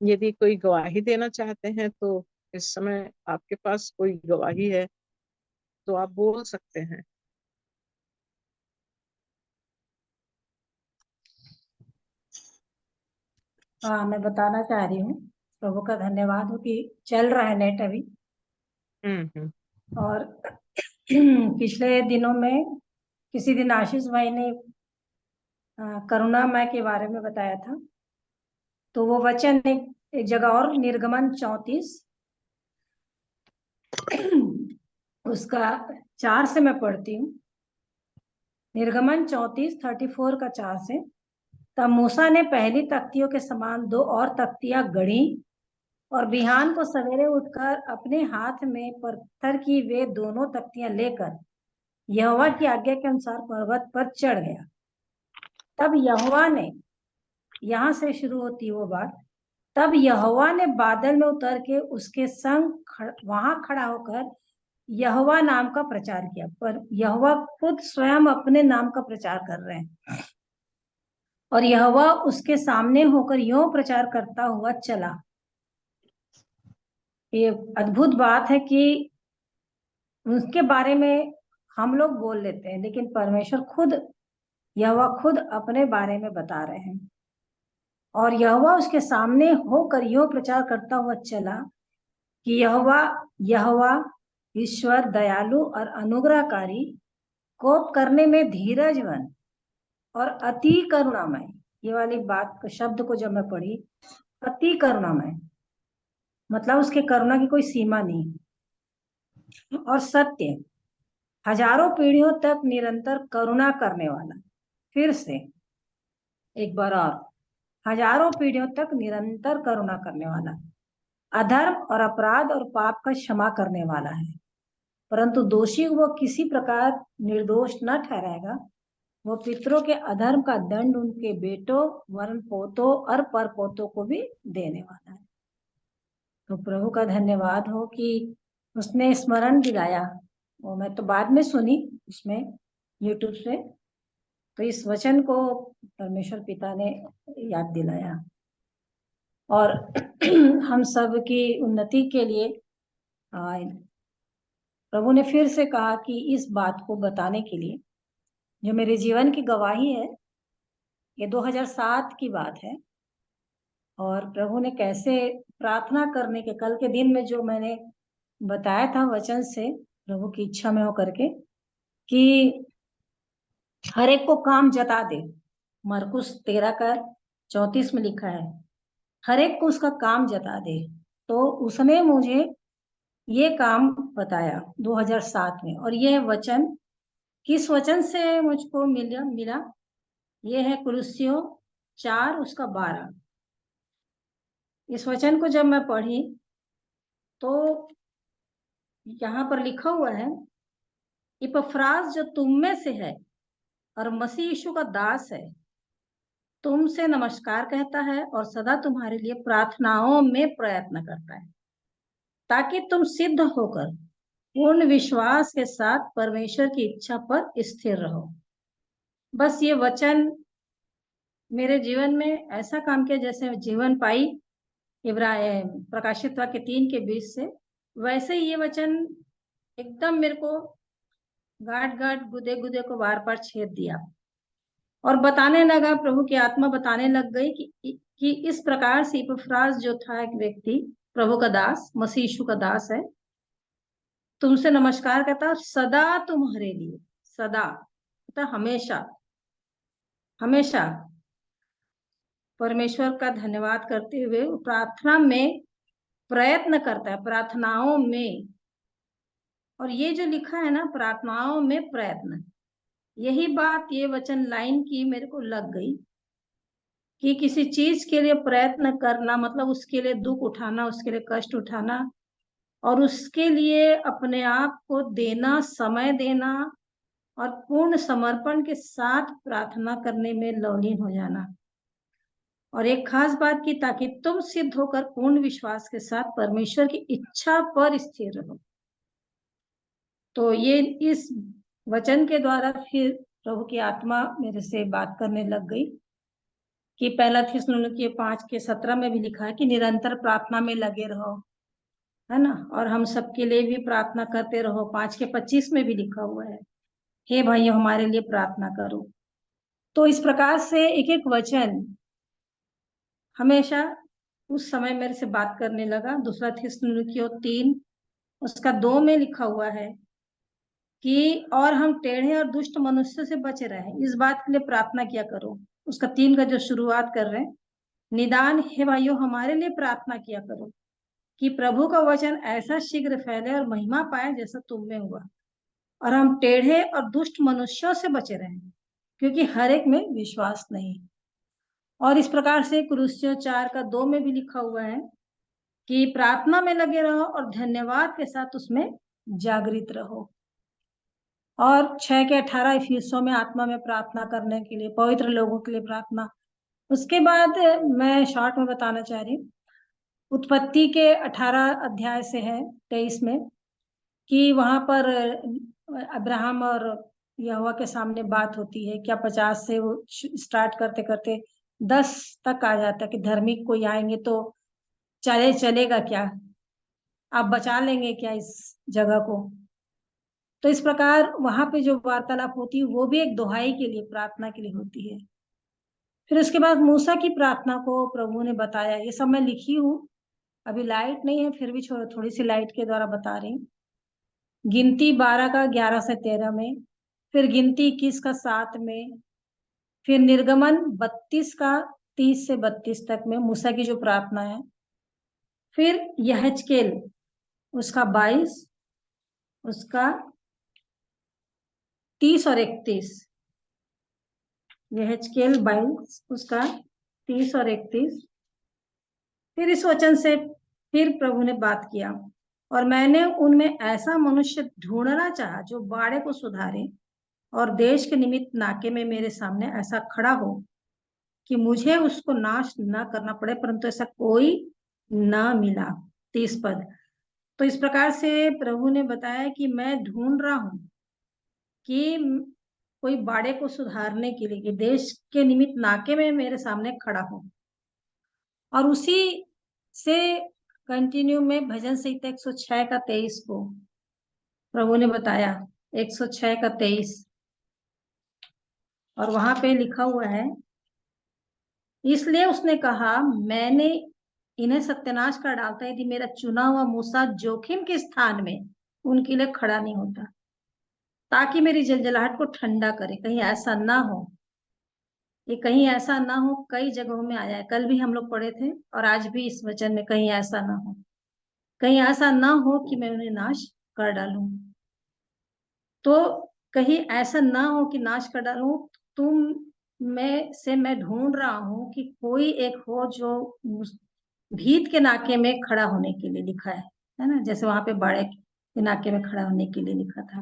यदि कोई गवाही देना चाहते हैं तो इस समय आपके पास कोई गवाही है तो आप बोल सकते हैं। हाँ, मैं बताना चाह रही हूँ। प्रभु का धन्यवाद हो कि चल रहा है नेट अभी। हम्म। और पिछले दिनों में किसी दिन आशीष भाई ने करुणामय के बारे में बताया था। तो वो वचन एक जगह और, निर्गमन 34 उसका 4 से मैं पढ़ती हूँ। निर्गमन 34:34 का 4 से। तब मूसा ने पहली तख्तियों के समान 2 और तख्तियां गढ़ी और बिहान को सवेरे उठकर अपने हाथ में पत्थर की वे दोनों तख्तियां लेकर यहोवा की आज्ञा के अनुसार पर्वत पर चढ़ गया। तब यहोवा ने, यहाँ से शुरू होती वो बात, तब यहोवा ने बादल में उतर के उसके संग वहां खड़ा होकर यहोवा नाम का प्रचार किया। पर यहोवा खुद स्वयं अपने नाम का प्रचार कर रहे हैं। और यहोवा उसके सामने होकर यूं प्रचार करता हुआ चला। ये अद्भुत बात है कि उसके बारे में हम लोग बोल लेते हैं, लेकिन परमेश्वर खुद, यहोवा खुद अपने बारे में बता रहे हैं। और यहोवा उसके सामने होकर यूं प्रचार करता हुआ चला कि यहोवा यहोवा ईश्वर दयालु और अनुग्रहकारी, कोप करने में धीरजवन और अति करुणामय। ये वाली बात को, शब्द को जब मैं पढ़ी, अति करुणामय, मतलब उसके करुणा की कोई सीमा नहीं। और सत्य, हजारों पीढ़ियों तक निरंतर करुणा करने वाला। फिर से एक बार और, हजारों पीढ़ियों तक निरंतर करुणा करने वाला, अधर्म और अपराध और पाप का क्षमा करने वाला है, परंतु दोषी वो किसी प्रकार निर्दोष न ठहराएगा। वो पितरों के अधर्म का दंड उनके बेटों, वर्ण पोतों और पर पोतों को भी देने वाला है। तो प्रभु का धन्यवाद हो कि उसने स्मरण दिलाया। वो मैं तो बाद में सुनी उसमें यूट्यूब से, तो इस वचन को परमेश्वर पिता ने याद दिलाया और हम सब की उन्नति के लिए प्रभु ने फिर से कहा कि इस बात को बताने के लिए, जो मेरे जीवन की गवाही है, ये 2007 की बात है। और प्रभु ने कैसे प्रार्थना करने के, कल के दिन में जो मैंने बताया था वचन से प्रभु की इच्छा में होकर के, कि हर एक को काम जता दे। मरकुस 13:34 में लिखा है, हर एक को उसका काम जता दे। तो उसने मुझे ये काम बताया 2007 में। और ये वचन किस वचन से मुझको मिला, ये है कुलुस्सियों 4:12। इस वचन को जब मैं पढ़ी तो यहाँ पर लिखा हुआ है, इपफ्रास जो तुम में से है और मसीह यीशु का दास है, तुमसे नमस्कार कहता है और सदा तुम्हारे लिए प्रार्थनाओं में प्रयत्न करता है, ताकि तुम सिद्ध होकर पूर्ण विश्वास के साथ परमेश्वर की इच्छा पर स्थिर रहो। बस ये वचन मेरे जीवन में ऐसा काम किया जैसे जीवन पाई इब्राहिम प्रकाशित वाक्य 3:20 से, वैसे ही ये वचन एकदम मेरे को गांठ गांठ गुदे गुदे को बार बार छेद दिया और बताने लगा, प्रभु की आत्मा बताने लग गई कि इस प्रकार से इपफ्रास जो था एक व्यक्ति, प्रभु का दास, मसीह यीशु का दास है, तुमसे नमस्कार कहता, सदा तुम्हारे लिए, सदा मतलब हमेशा हमेशा परमेश्वर का धन्यवाद करते हुए प्रार्थना में प्रयत्न करता है, प्रार्थनाओं में। और ये जो लिखा है ना, प्रार्थनाओं में प्रयत्न, यही बात, ये वचन लाइन की मेरे को लग गई कि किसी चीज के लिए प्रयत्न करना मतलब उसके लिए दुख उठाना, उसके लिए कष्ट उठाना और उसके लिए अपने आप को देना, समय देना और पूर्ण समर्पण के साथ प्रार्थना करने में लवलीन हो जाना। और एक खास बात की, ताकि तुम सिद्ध होकर पूर्ण विश्वास के साथ परमेश्वर की इच्छा पर स्थिर रहो। तो ये इस वचन के द्वारा फिर प्रभु की आत्मा मेरे से बात करने लग गई कि 1 थिस्सलुनीके 5:17 में भी लिखा है कि निरंतर प्रार्थना में लगे रहो, है ना। और हम सबके लिए भी प्रार्थना करते रहो, 5:25 में भी लिखा हुआ है, हे भाइयों हमारे लिए प्रार्थना करो। तो इस प्रकार से एक एक वचन हमेशा उस समय मेरे से बात करने लगा। 2 थिस्सलुनीके 3:2 में लिखा हुआ है कि और हम टेढ़े और दुष्ट मनुष्य से बचे रहे, इस बात के लिए प्रार्थना किया करो। उसका 3 का जो शुरुआत कर रहे हैं, निदान हे भाइयों हमारे लिए प्रार्थना किया करो कि प्रभु का वचन ऐसा शीघ्र फैले और महिमा पाए जैसा तुम में हुआ, और हम टेढ़े और दुष्ट मनुष्यों से बचे रहें, क्योंकि हर एक में विश्वास नहीं। और इस प्रकार से कुलुस्सियों 4:2 में भी लिखा हुआ है कि प्रार्थना में लगे रहो और धन्यवाद के साथ उसमें जागृत रहो। और 6:18 इफिसियों में आत्मा में प्रार्थना करने के लिए, पवित्र लोगों के लिए प्रार्थना। उसके बाद मैं शॉर्ट में बताना चाह रही हूँ, उत्पत्ति के 18 अध्याय से है 23 में, कि वहां पर अब्राहम और यहोवा के सामने बात होती है। क्या 50 से वो स्टार्ट करते करते 10 तक आ जाता है कि धार्मिक कोई आएंगे तो चलेगा क्या, आप बचा लेंगे क्या इस जगह को। तो इस प्रकार वहां पे जो वार्तालाप होती है वो भी एक दुहाई के लिए, प्रार्थना के लिए होती है। फिर उसके बाद मूसा की प्रार्थना को प्रभु ने बताया। ये सब मैं लिखी हूँ, अभी लाइट नहीं है फिर भी थोड़ी सी लाइट के द्वारा बता रही हूँ। गिनती 12:11 से 13 में, फिर गिनती 21:7 में, फिर निर्गमन 32:30 से 32 तक में मूसा की जो प्रार्थना है। फिर यहेजकेल उसका 22, उसका 30 और 31। यहेजकेल 22 उसका 30 और 31। फिर इस वचन से फिर प्रभु ने बात किया, और मैंने उनमें ऐसा मनुष्य ढूंढना चाहा जो बाड़े को सुधारे और देश के निमित्त नाके में मेरे सामने ऐसा खड़ा हो कि मुझे उसको नाश न करना पड़े, परंतु ऐसा कोई ना मिला। 30 पद। तो इस प्रकार से प्रभु ने बताया कि मैं ढूंढ रहा हूं कि कोई बाड़े को सुधारने के लिए, कि देश के निमित्त नाके में मेरे सामने खड़ा हो। और उसी से कंटिन्यू में भजन संहिता 106 का 23 को प्रभु ने बताया। 106 का 23, और वहां पे लिखा हुआ है, इसलिए उसने कहा मैंने इन्हें सत्यानाश कर डालता यदि मेरा चुना हुआ मूसा जोखिम के स्थान में उनके लिए खड़ा नहीं होता, ताकि मेरी जलजलाहट को ठंडा करे। कहीं ऐसा ना हो, ये कहीं ऐसा ना हो। कई जगहों में आया है, कल भी हम लोग पढ़े थे और आज भी इस वचन में, कहीं ऐसा ना हो, कहीं ऐसा ना हो कि मैं उन्हें नाश कर डालूं। तो कहीं ऐसा ना हो कि नाश कर डालूं। तुम मैं ढूंढ रहा हूं कि कोई एक हो जो भीत के नाके में खड़ा होने के लिए लिखा है ना, जैसे वहां पे बाड़े के नाके में खड़ा होने के लिए लिखा था।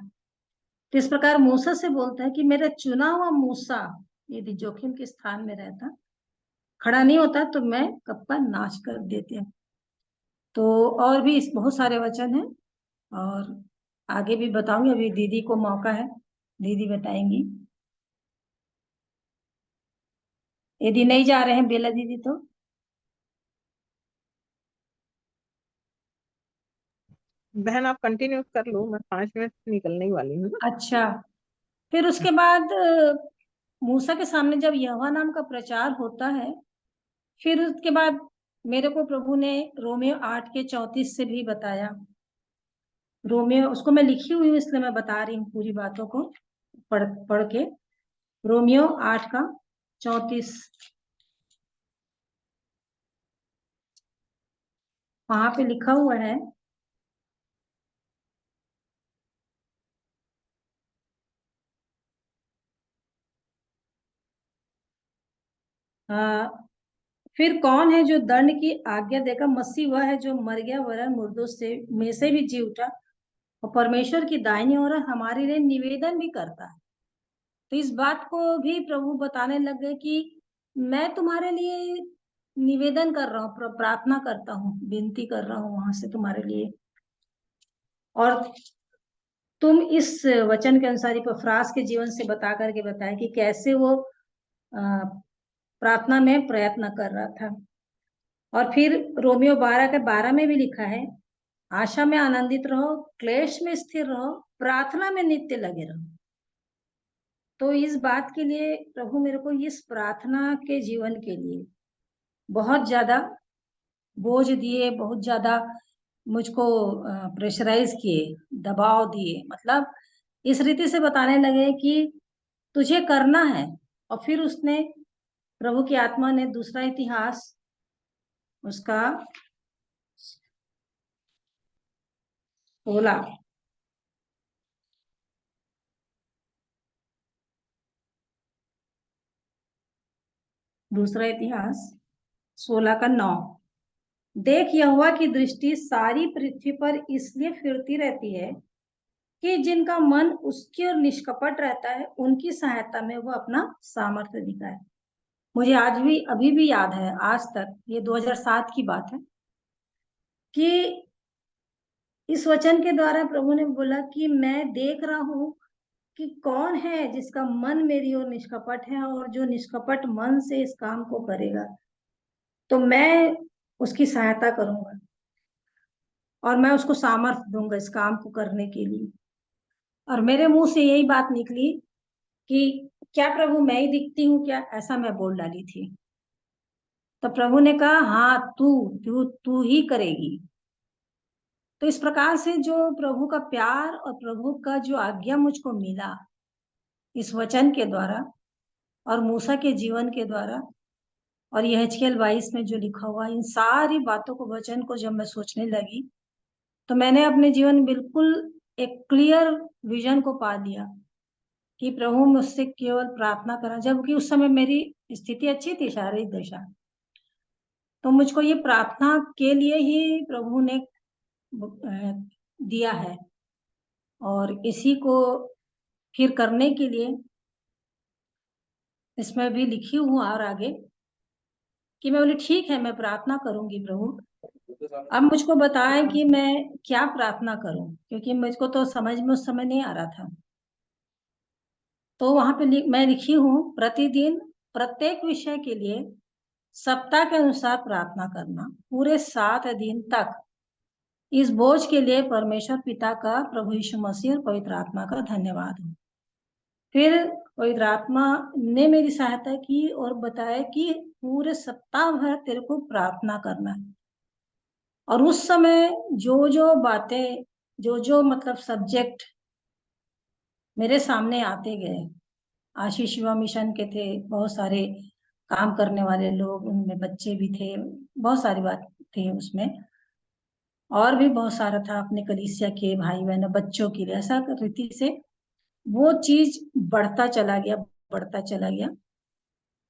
तो इस प्रकार मूसा से बोलता है कि मेरा चुना हुआ मूसा यदि जोखिम के स्थान में रहता, खड़ा नहीं होता, तो मैं कब का नाश कर देते। तो और भी इस बहुत सारे वचन हैं, और आगे भी बताऊंगी। अभी दीदी को मौका है, दीदी बताएंगी। यदि नहीं जा रहे हैं बेला दीदी तो। बहन आप कंटिन्यू कर लो, मैं 5 मिनट निकलने ही वाली हूँ। अच्छा, फिर उसके बाद मूसा के सामने जब यहोवा नाम का प्रचार होता है, फिर उसके बाद मेरे को प्रभु ने रोमियो 8 के 34 से भी बताया। रोमियो, उसको मैं लिखी हुई हूँ इसलिए मैं बता रही हूँ पूरी बातों को पढ़ के। रोमियो 8 का 34, वहां पे लिखा हुआ है, फिर कौन है जो दंड की आज्ञा देगा? मसीह वह है जो मर गया, वरन मुर्दों से में से भी जी उठा, और परमेश्वर की दाहिनी ओर हमारे लिए निवेदन भी करता है। तो इस बात को भी प्रभु बताने लग गए कि मैं तुम्हारे लिए निवेदन कर रहा हूँ, प्रार्थना करता हूँ, विनती कर रहा हूँ वहां से तुम्हारे लिए। और तुम इस वचन के अनुसार इपफ्रास के जीवन से बता करके बताया कि कैसे वो प्रार्थना में प्रयत्न कर रहा था। और फिर रोमियो 12 के 12 में भी लिखा है, आशा में आनंदित रहो, क्लेश में स्थिर रहो, प्रार्थना में नित्य लगे रहो। तो इस बात के लिए प्रभु मेरे को इस प्रार्थना के जीवन के लिए बहुत ज्यादा बोझ दिए, बहुत ज्यादा मुझको प्रेशराइज किए, दबाव दिए। मतलब इस रीति से बताने लगे कि तुझे करना है। और फिर उसने, प्रभु की आत्मा ने दूसरा इतिहास उसका 16, दूसरा इतिहास 16 का 9, देख यहोवा की दृष्टि सारी पृथ्वी पर इसलिए फिरती रहती है कि जिनका मन उसकी ओर निष्कपट रहता है, उनकी सहायता में वह अपना सामर्थ्य दिखाए। मुझे आज भी, अभी भी याद है, आज तक, ये 2007 की बात है, कि इस वचन के द्वारा प्रभु ने बोला कि मैं देख रहा हूं कि कौन है जिसका मन मेरी ओर निष्कपट है, और जो निष्कपट मन से इस काम को करेगा तो मैं उसकी सहायता करूंगा, और मैं उसको सामर्थ्य दूंगा इस काम को करने के लिए। और मेरे मुंह से यही बात निकली कि क्या प्रभु मैं ही दिखती हूँ क्या? ऐसा मैं बोल डाली थी। तो प्रभु ने कहा हाँ, तू तू तू ही करेगी। तो इस प्रकार से जो प्रभु का प्यार और प्रभु का जो आज्ञा मुझको मिला इस वचन के द्वारा और मूसा के जीवन के द्वारा, और ये HKL 22 में जो लिखा हुआ, इन सारी बातों को, वचन को जब मैं सोचने लगी तो मैंने अपने जीवन में बिल्कुल एक क्लियर विजन को पा लिया कि प्रभु मुझसे केवल प्रार्थना करा, जबकि उस समय मेरी स्थिति अच्छी थी, शारीरिक दशा। तो मुझको ये प्रार्थना के लिए ही प्रभु ने दिया है, और इसी को फिर करने के लिए इसमें भी लिखी हूँ और आगे कि मैं बोली ठीक है, मैं प्रार्थना करूंगी प्रभु। अब मुझको बताएं कि मैं क्या प्रार्थना करूं, क्योंकि मुझको तो समझ में उस समय नहीं आ रहा था। तो वहां पे मैं लिखी हूँ, प्रतिदिन प्रत्येक विषय के लिए सप्ताह के अनुसार प्रार्थना करना, पूरे 7 दिन तक। इस बोझ के लिए परमेश्वर पिता का, प्रभु यीशु मसीह और पवित्र आत्मा का धन्यवाद हो। फिर पवित्र आत्मा ने मेरी सहायता की और बताया कि पूरे सप्ताह भर तेरे को प्रार्थना करना है। और उस समय जो जो बातें, जो जो मतलब सब्जेक्ट मेरे सामने आते गए, आशीष युवा मिशन के थे, बहुत सारे काम करने वाले लोग, उनमें बच्चे भी थे, बहुत सारी बात थी उसमें, और भी बहुत सारा था अपने कलीसिया के भाई बहन बच्चों के लिए। ऐसा रीति से वो चीज बढ़ता चला गया, बढ़ता चला गया।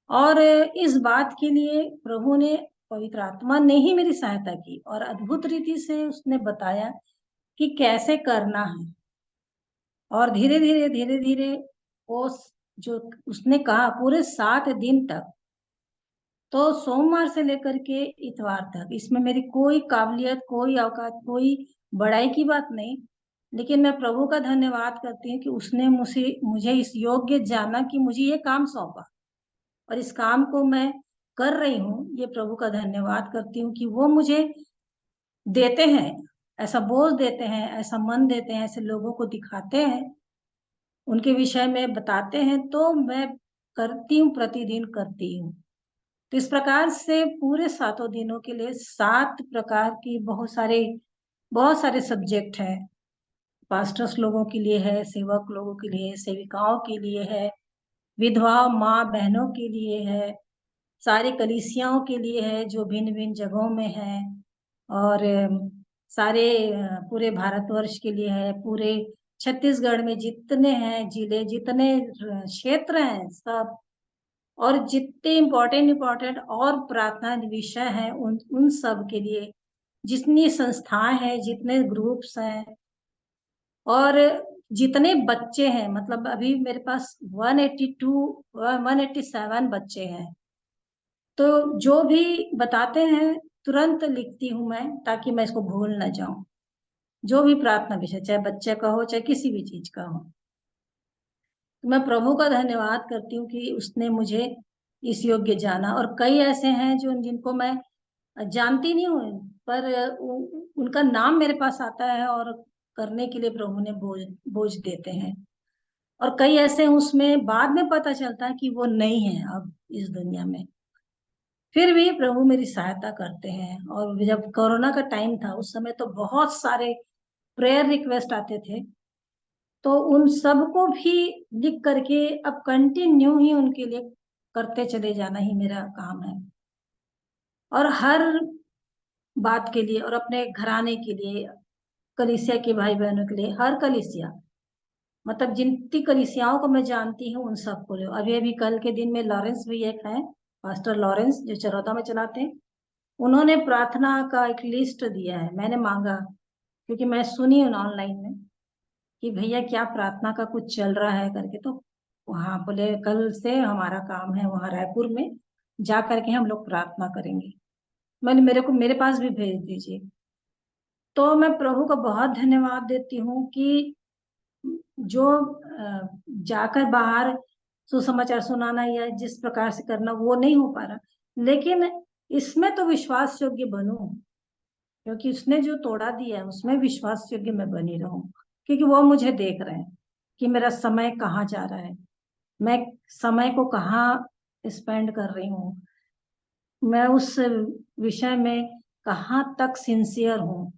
और इस बात के लिए प्रभु ने, पवित्र आत्मा ने ही मेरी सहायता की और अद्भुत रीति से उसने बताया कि कैसे करना है। और धीरे धीरे वो जो उसने कहा पूरे 7 दिन तक, तो सोमवार से लेकर के इतवार तक, इसमें मेरी कोई काबिलियत, कोई औकात, कोई बड़ाई की बात नहीं, लेकिन मैं प्रभु का धन्यवाद करती हूँ कि उसने मुझे इस योग्य जाना कि मुझे ये काम सौंपा, और इस काम को मैं कर रही हूँ। ये प्रभु का धन्यवाद करती हूँ कि वो मुझे देते हैं, ऐसा बोझ देते हैं, ऐसा मन देते हैं, ऐसे लोगों को दिखाते हैं, उनके विषय में बताते हैं, तो मैं करती हूँ, प्रतिदिन करती हूँ। तो इस प्रकार से पूरे 7 दिनों के लिए 7 प्रकार की बहुत सारे सब्जेक्ट हैं। पास्टर्स लोगों के लिए है, सेवक लोगों के लिए, सेविकाओं के लिए है, विधवा माँ बहनों के लिए है, सारी कलीसियाओं के लिए है जो भिन्न भिन्न जगहों में है, और सारे पूरे भारतवर्ष के लिए है, पूरे छत्तीसगढ़ में जितने हैं जिले, जितने क्षेत्र हैं सब, और जितने इम्पोर्टेंट और प्रार्थना विषय हैं उन सब के लिए, जितनी संस्थाएं हैं, जितने ग्रुप्स हैं, और जितने बच्चे हैं, मतलब अभी मेरे पास 187 बच्चे हैं। तो जो भी बताते हैं तुरंत लिखती हूँ मैं, ताकि मैं इसको भूल ना जाऊं। जो भी प्रार्थना विषय, चाहे बच्चे का हो, चाहे किसी भी चीज का हो, तो मैं प्रभु का धन्यवाद करती हूँ कि उसने मुझे इस योग्य जाना। और कई ऐसे हैं जिनको मैं जानती नहीं हूँ, पर उनका नाम मेरे पास आता है और करने के लिए प्रभु ने बोझ देते हैं। और कई ऐसे उसमें बाद में पता चलता है कि वो नहीं है अब इस दुनिया में, फिर भी प्रभु मेरी सहायता करते हैं। और जब कोरोना का टाइम था उस समय तो बहुत सारे प्रेयर रिक्वेस्ट आते थे, तो उन सबको भी लिख करके अब कंटिन्यू ही उनके लिए करते चले जाना ही मेरा काम है। और हर बात के लिए, और अपने घराने के लिए, कलीसिया के भाई बहनों के लिए, हर कलीसिया, मतलब जितनी कलीसियाओं को मैं जानती हूँ उन सबको ले। अभी अभी कल के दिन में लॉरेंस भी एक है, पास्टर लॉरेंस, जो चरौदा में चलाते हैं, उन्होंने प्रार्थना का एक लिस्ट दिया है। मैंने मांगा, क्योंकि मैं सुनी हूँ ऑनलाइन में कि भैया क्या प्रार्थना का कुछ चल रहा है करके, तो वहां बोले कल से हमारा काम है वहां रायपुर में जा करके हम लोग प्रार्थना करेंगे। मेरे पास भी भेज दीजिए। तो मैं प्रभु का बहुत धन्यवाद देती हूँ कि जो जाकर बाहर सुसमाचार सुनाना या जिस प्रकार से करना वो नहीं हो पा रहा, लेकिन इसमें तो विश्वास योग्य बनूं, क्योंकि उसने जो तोड़ा दिया है उसमें विश्वास योग्य मैं बनी रहूं, क्योंकि वो मुझे देख रहे हैं कि मेरा समय कहाँ जा रहा है, मैं समय को कहाँ स्पेंड कर रही हूँ, मैं उस विषय में कहाँ तक सिंसियर हूँ,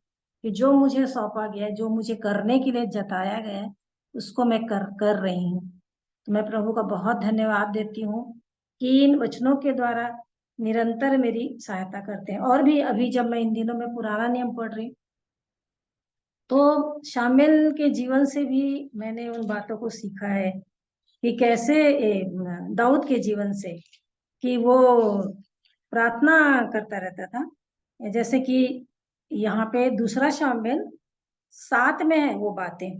कि जो मुझे सौंपा गया है, जो मुझे करने के लिए जताया गया है, उसको मैं कर रही हूँ। तो मैं प्रभु का बहुत धन्यवाद देती हूँ कि इन वचनों के द्वारा निरंतर मेरी सहायता करते हैं। और भी अभी जब मैं इन दिनों में पुराना नियम पढ़ रही हूँ, तो शामिल के जीवन से भी मैंने उन बातों को सीखा है कि कैसे दाऊद के जीवन से, कि वो प्रार्थना करता रहता था। जैसे कि यहाँ पे दूसरा शामिल 7 में है वो बातें,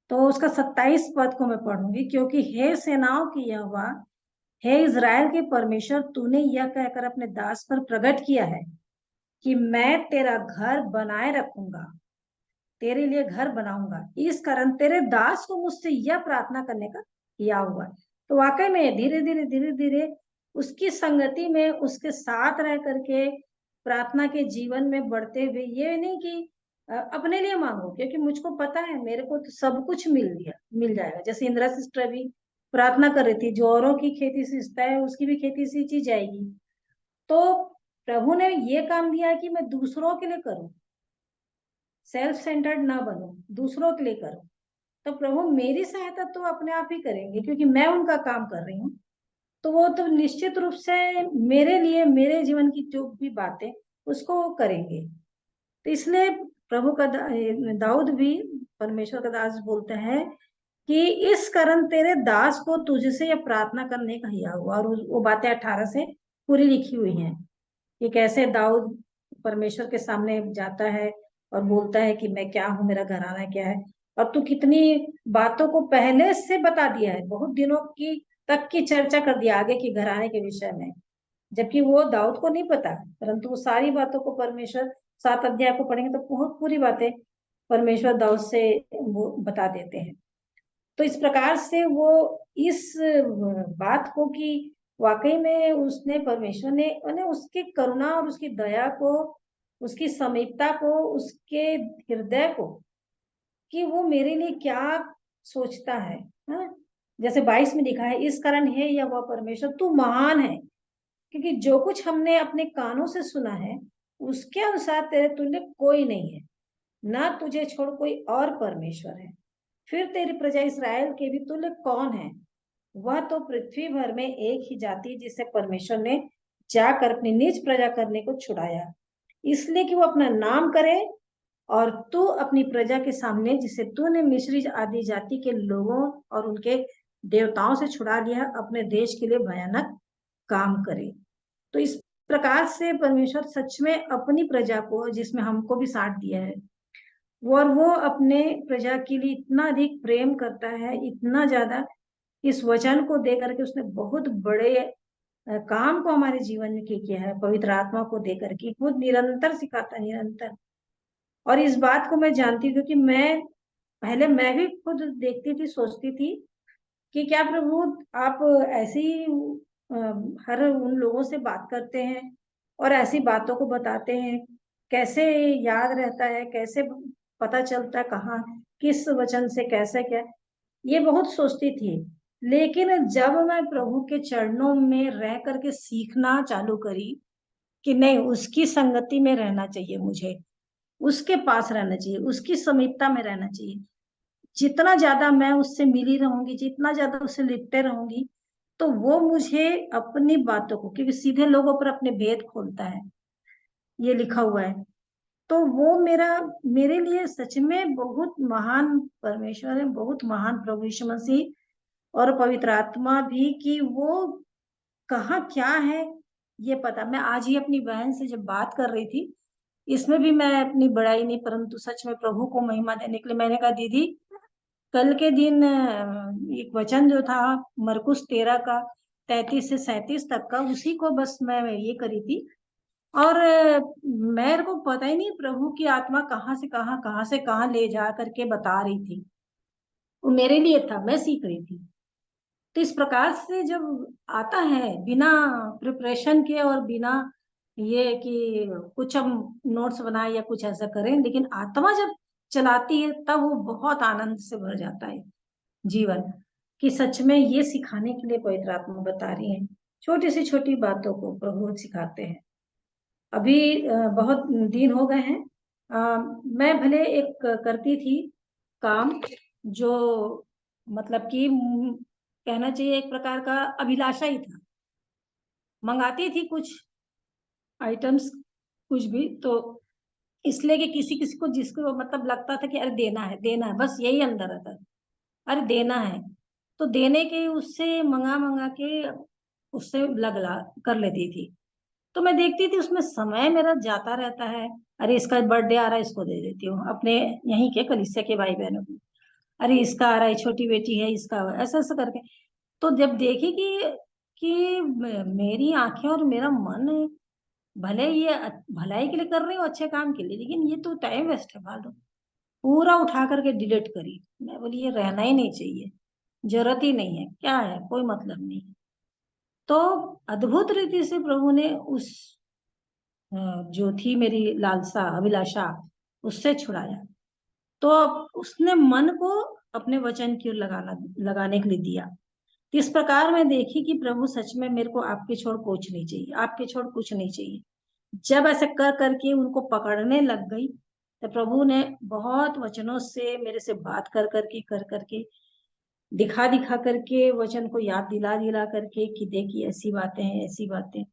तो उसका 27 पद को मैं पढ़ूंगी। क्योंकि हे सेनाओं की यहोवा, हे इज़राइल के परमेश्वर, तूने यह कहकर अपने दास पर प्रकट किया है कि मैं तेरा घर बनाए रखूंगा, तेरे लिए घर बनाऊंगा। इस कारण तेरे दास को मुझसे यह प्रार्थना करने का किया हुआ है। तो वाकई में धीरे धीरे उसकी संगति में उसके साथ रह करके प्रार्थना के जीवन में बढ़ते हुए, ये नहीं कि अपने लिए मांगो, क्योंकि मुझको पता है मेरे को तो सब कुछ मिल जाएगा। जैसे इंदिरा सिस्टर भी प्रार्थना कर रही थी, जो औरों की खेती सींचता है उसकी भी खेती सींची जाएगी। तो प्रभु ने ये काम दिया है कि मैं दूसरों के लिए करूं, सेल्फ सेंटर्ड ना बनो, दूसरों के लिए करो। तो प्रभु मेरी सहायता तो अपने आप ही करेंगे, क्योंकि मैं उनका काम कर रही हूँ। तो वो तो निश्चित रूप से मेरे लिए, मेरे जीवन की जो भी बातें उसको वो करेंगे। तो इसलिए प्रभु का दाऊद भी, परमेश्वर का दास, बोलते हैं कि इस कारण तेरे दास को तुझसे यह प्रार्थना करने का हिया हुआ। और वो बातें 18 से पूरी लिखी हुई हैं कि कैसे दाऊद परमेश्वर के सामने जाता है और बोलता है कि मैं क्या हूँ, मेरा घराना क्या है। और तू कितनी बातों को पहले से बता दिया है, बहुत दिनों की तक की चर्चा कर दिया आगे की घराने के विषय में, जबकि वो दाऊद को नहीं पता। परंतु वो सारी बातों को परमेश्वर, 7 अध्याय को पढ़ेंगे तो बहुत पूरी बातें परमेश्वर दाऊद से वो बता देते हैं। तो इस प्रकार से वो इस बात को कि वाकई में उसने, परमेश्वर ने उसकी करुणा और उसकी दया को, उसकी समीपता को, उसके हृदय को, कि वो मेरे लिए क्या सोचता है। हाँ? जैसे 22 में लिखा है, इस कारण है या वह परमेश्वर तू महान है, क्योंकि जो कुछ हमने अपने कानों से सुना है उसके अनुसार तेरे तुल्य कोई नहीं है, ना तुझे छोड़ कोई और परमेश्वर है। फिर तेरी प्रजा इस्राएल के भी तुल्य कौन है? वह तो पृथ्वी भर में एक ही जाति, जिसे परमेश्वर ने जाकर अपनी निज प्रजा करने को छुड़ाया, इसलिए कि वो अपना नाम करे। और तू अपनी प्रजा के सामने, जिसे तूने मिस्री आदि जाति के लोगों और उनके देवताओं से छुड़ा लिया, अपने देश के लिए भयानक काम करे। तो इस प्रकार से परमेश्वर सच में अपनी प्रजा को, जिसमें हमको भी साथ दिया है, और वो अपने प्रजा के लिए इतना अधिक प्रेम करता है, इतना ज्यादा, इस वचन को दे करके उसने बहुत बड़े काम को हमारे जीवन में किया है, पवित्र आत्मा को दे करके खुद निरंतर सिखाता, निरंतर। और इस बात को मैं जानती हूँ, क्योंकि पहले मैं भी खुद देखती थी, सोचती थी कि क्या प्रभु आप ऐसे ही हर उन लोगों से बात करते हैं और ऐसी बातों को बताते हैं, कैसे याद रहता है, कैसे पता चलता है कहाँ किस वचन से कैसे क्या, ये बहुत सोचती थी। लेकिन जब मैं प्रभु के चरणों में रह करके सीखना चालू करी कि नहीं, उसकी संगति में रहना चाहिए, मुझे उसके पास रहना चाहिए, उसकी समीपता में रहना चाहिए, जितना ज्यादा मैं उससे मिली रहूंगी, जितना ज्यादा उससे लिपटे रहूंगी, तो वो मुझे अपनी बातों को, क्योंकि सीधे लोगों पर अपने भेद खोलता है, ये लिखा हुआ है। तो वो मेरे लिए सच में बहुत महान परमेश्वर है, बहुत महान प्रभु यीशु मसीह और पवित्र आत्मा भी, कि वो कहाँ क्या है ये पता। मैं आज ही अपनी बहन से जब बात कर रही थी, इसमें भी मैं अपनी बड़ाई नहीं, परंतु सच में प्रभु को महिमा देने के लिए मैंने कहा, दीदी कल के दिन एक वचन जो था मरकुस 13 का 33 से 37 तक का, उसी को बस मैं ये करी थी। और मेरे को पता ही नहीं प्रभु की आत्मा कहाँ से कहाँ ले जा करके बता रही थी, वो मेरे लिए था, मैं सीख रही थी। तो इस प्रकार से जब आता है बिना प्रिपरेशन के और बिना ये कि कुछ हम नोट्स बनाए या कुछ ऐसा करें, लेकिन आत्मा जब चलाती है तब वो बहुत आनंद से भर जाता है जीवन, कि सच में ये सिखाने के लिए पवित्र आत्मा बता रही है। छोटी सी छोटी बातों को प्रभु सिखाते हैं। अभी बहुत दिन हो गए हैं, मैं भले एक करती थी काम जो मतलब कि कहना चाहिए एक प्रकार का अभिलाषा ही था, मंगाती थी कुछ आइटम्स कुछ भी, तो इसलिए कि किसी किसी को जिसको मतलब लगता था कि अरे देना है, बस यही अंदर रहता था, अरे देना है, तो देने के उससे मंगा मंगा के उससे लगला कर लेती थी। तो मैं देखती थी उसमें समय मेरा जाता रहता है। अरे इसका बर्थडे आ रहा है, इसको दे देती हूँ अपने यहीं के कलीसिया के भाई बहनों को। अरे इसका आ रहा है, छोटी बेटी है, इसका ऐसा ऐसा करके। तो जब देखी कि मेरी आंखें और मेरा मन भले ये भलाई के लिए कर रही हूँ, अच्छे काम के लिए, लेकिन ये तो टाइम वेस्ट है फालतू, पूरा उठा करके डिलीट करी। मैं बोली ये रहना ही नहीं चाहिए, जरूरत ही नहीं है, क्या है, कोई मतलब नहीं। तो अद्भुत रीति से प्रभु ने उस जो थी मेरी लालसा अभिलाषा उससे छुड़ाया। तो अब उसने मन को अपने वचन की ओर लगाने के लिए दिया। इस प्रकार मैं देखी कि प्रभु सच में मेरे को आपके छोड़ कुछ नहीं चाहिए, आपके छोड़ कुछ नहीं चाहिए। जब ऐसे कर करके उनको पकड़ने लग गई, तो प्रभु ने बहुत वचनों से मेरे से बात कर करके दिखा दिखा करके वचन को याद दिला दिला करके कि देखिए ऐसी बातें हैं, ऐसी बातें।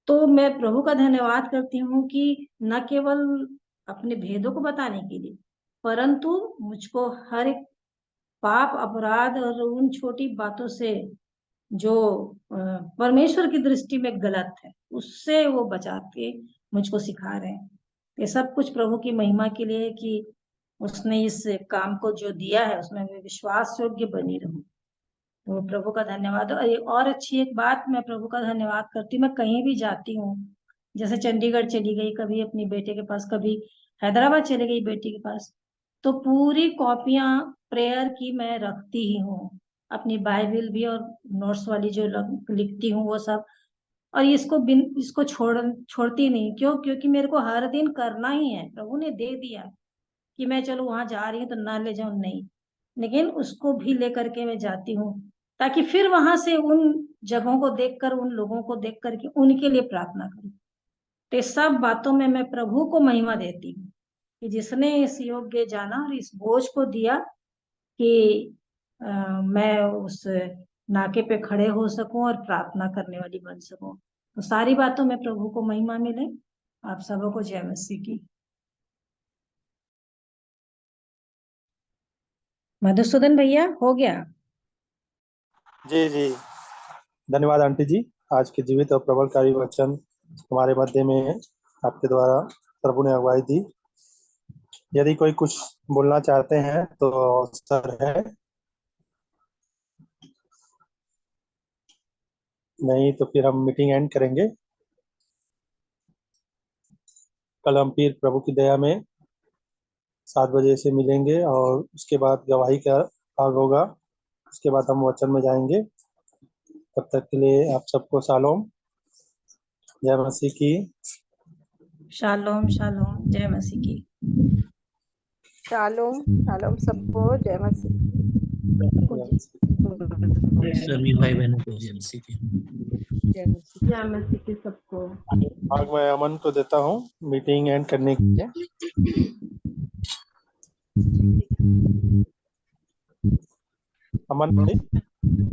तो मैं प्रभु का धन्यवाद करती हूँ कि न केवल अपने भेदों को बताने के लिए, परंतु मुझको हर एक पाप अपराध और उन छोटी बातों से जो परमेश्वर की दृष्टि में गलत है, उससे वो बचा के मुझको सिखा रहे हैं। ये सब कुछ प्रभु की महिमा के लिए है कि उसने इस काम को जो दिया है उसमें मैं विश्वास योग्य बनी रहूं। तो प्रभु का धन्यवाद। और एक और अच्छी एक बात मैं प्रभु का धन्यवाद करती हूँ, मैं कहीं भी जाती हूँ, जैसे चंडीगढ़ चली गई कभी अपनी बेटे के पास, कभी हैदराबाद चली गई बेटी के पास, तो पूरी कॉपियां प्रेयर की मैं रखती ही हूँ, अपनी बाइबल भी और नोट्स वाली जो लिखती हूँ वो सब। और इसको छोड़ती नहीं। क्यों? क्योंकि मेरे को हर दिन करना ही है। प्रभु ने दे दिया कि मैं चलो वहां जा रही हूँ तो ना ले जाऊं, नहीं, लेकिन उसको भी लेकर के मैं जाती हूँ, ताकि फिर वहां से उन जगहों को देखकर, उन लोगों को देख करके उनके लिए प्रार्थना करूं। तो इस सब बातों में मैं प्रभु को महिमा देती हूँ कि जिसने इस योग्य जाना और इस बोझ को दिया कि मैं उस नाके पे खड़े हो सकूं और प्रार्थना करने वाली बन सकूं। तो सारी बातों में प्रभु को महिमा मिले। आप सबों को जय मसीह की। मधुसूदन भैया हो गया? जी जी, धन्यवाद आंटी जी। आज के जीवित और प्रबलकारी वचन हमारे मध्य में आपके द्वारा प्रभु ने अगुवाई दी। यदि कोई कुछ बोलना चाहते हैं तो अवसर है, नहीं तो फिर हम मीटिंग एंड करेंगे। कल हम फिर प्रभु की दया में 7 बजे से मिलेंगे और उसके बाद गवाही का भाग होगा। उसके बाद हम वचन में जाएंगे। तब तक के लिए आप सबको शालोम, जय मसीह की। शालोम शालोम, जय मसीह की। शालोम शालोम सबको, जय मसीह। सभी भाई बहनों को जय मसीह की। जय मसीह। जय मसीह की सबको। भाग मैं अमन को देता हूँ मीटिंग एंड करने के लिए। अमन भाई।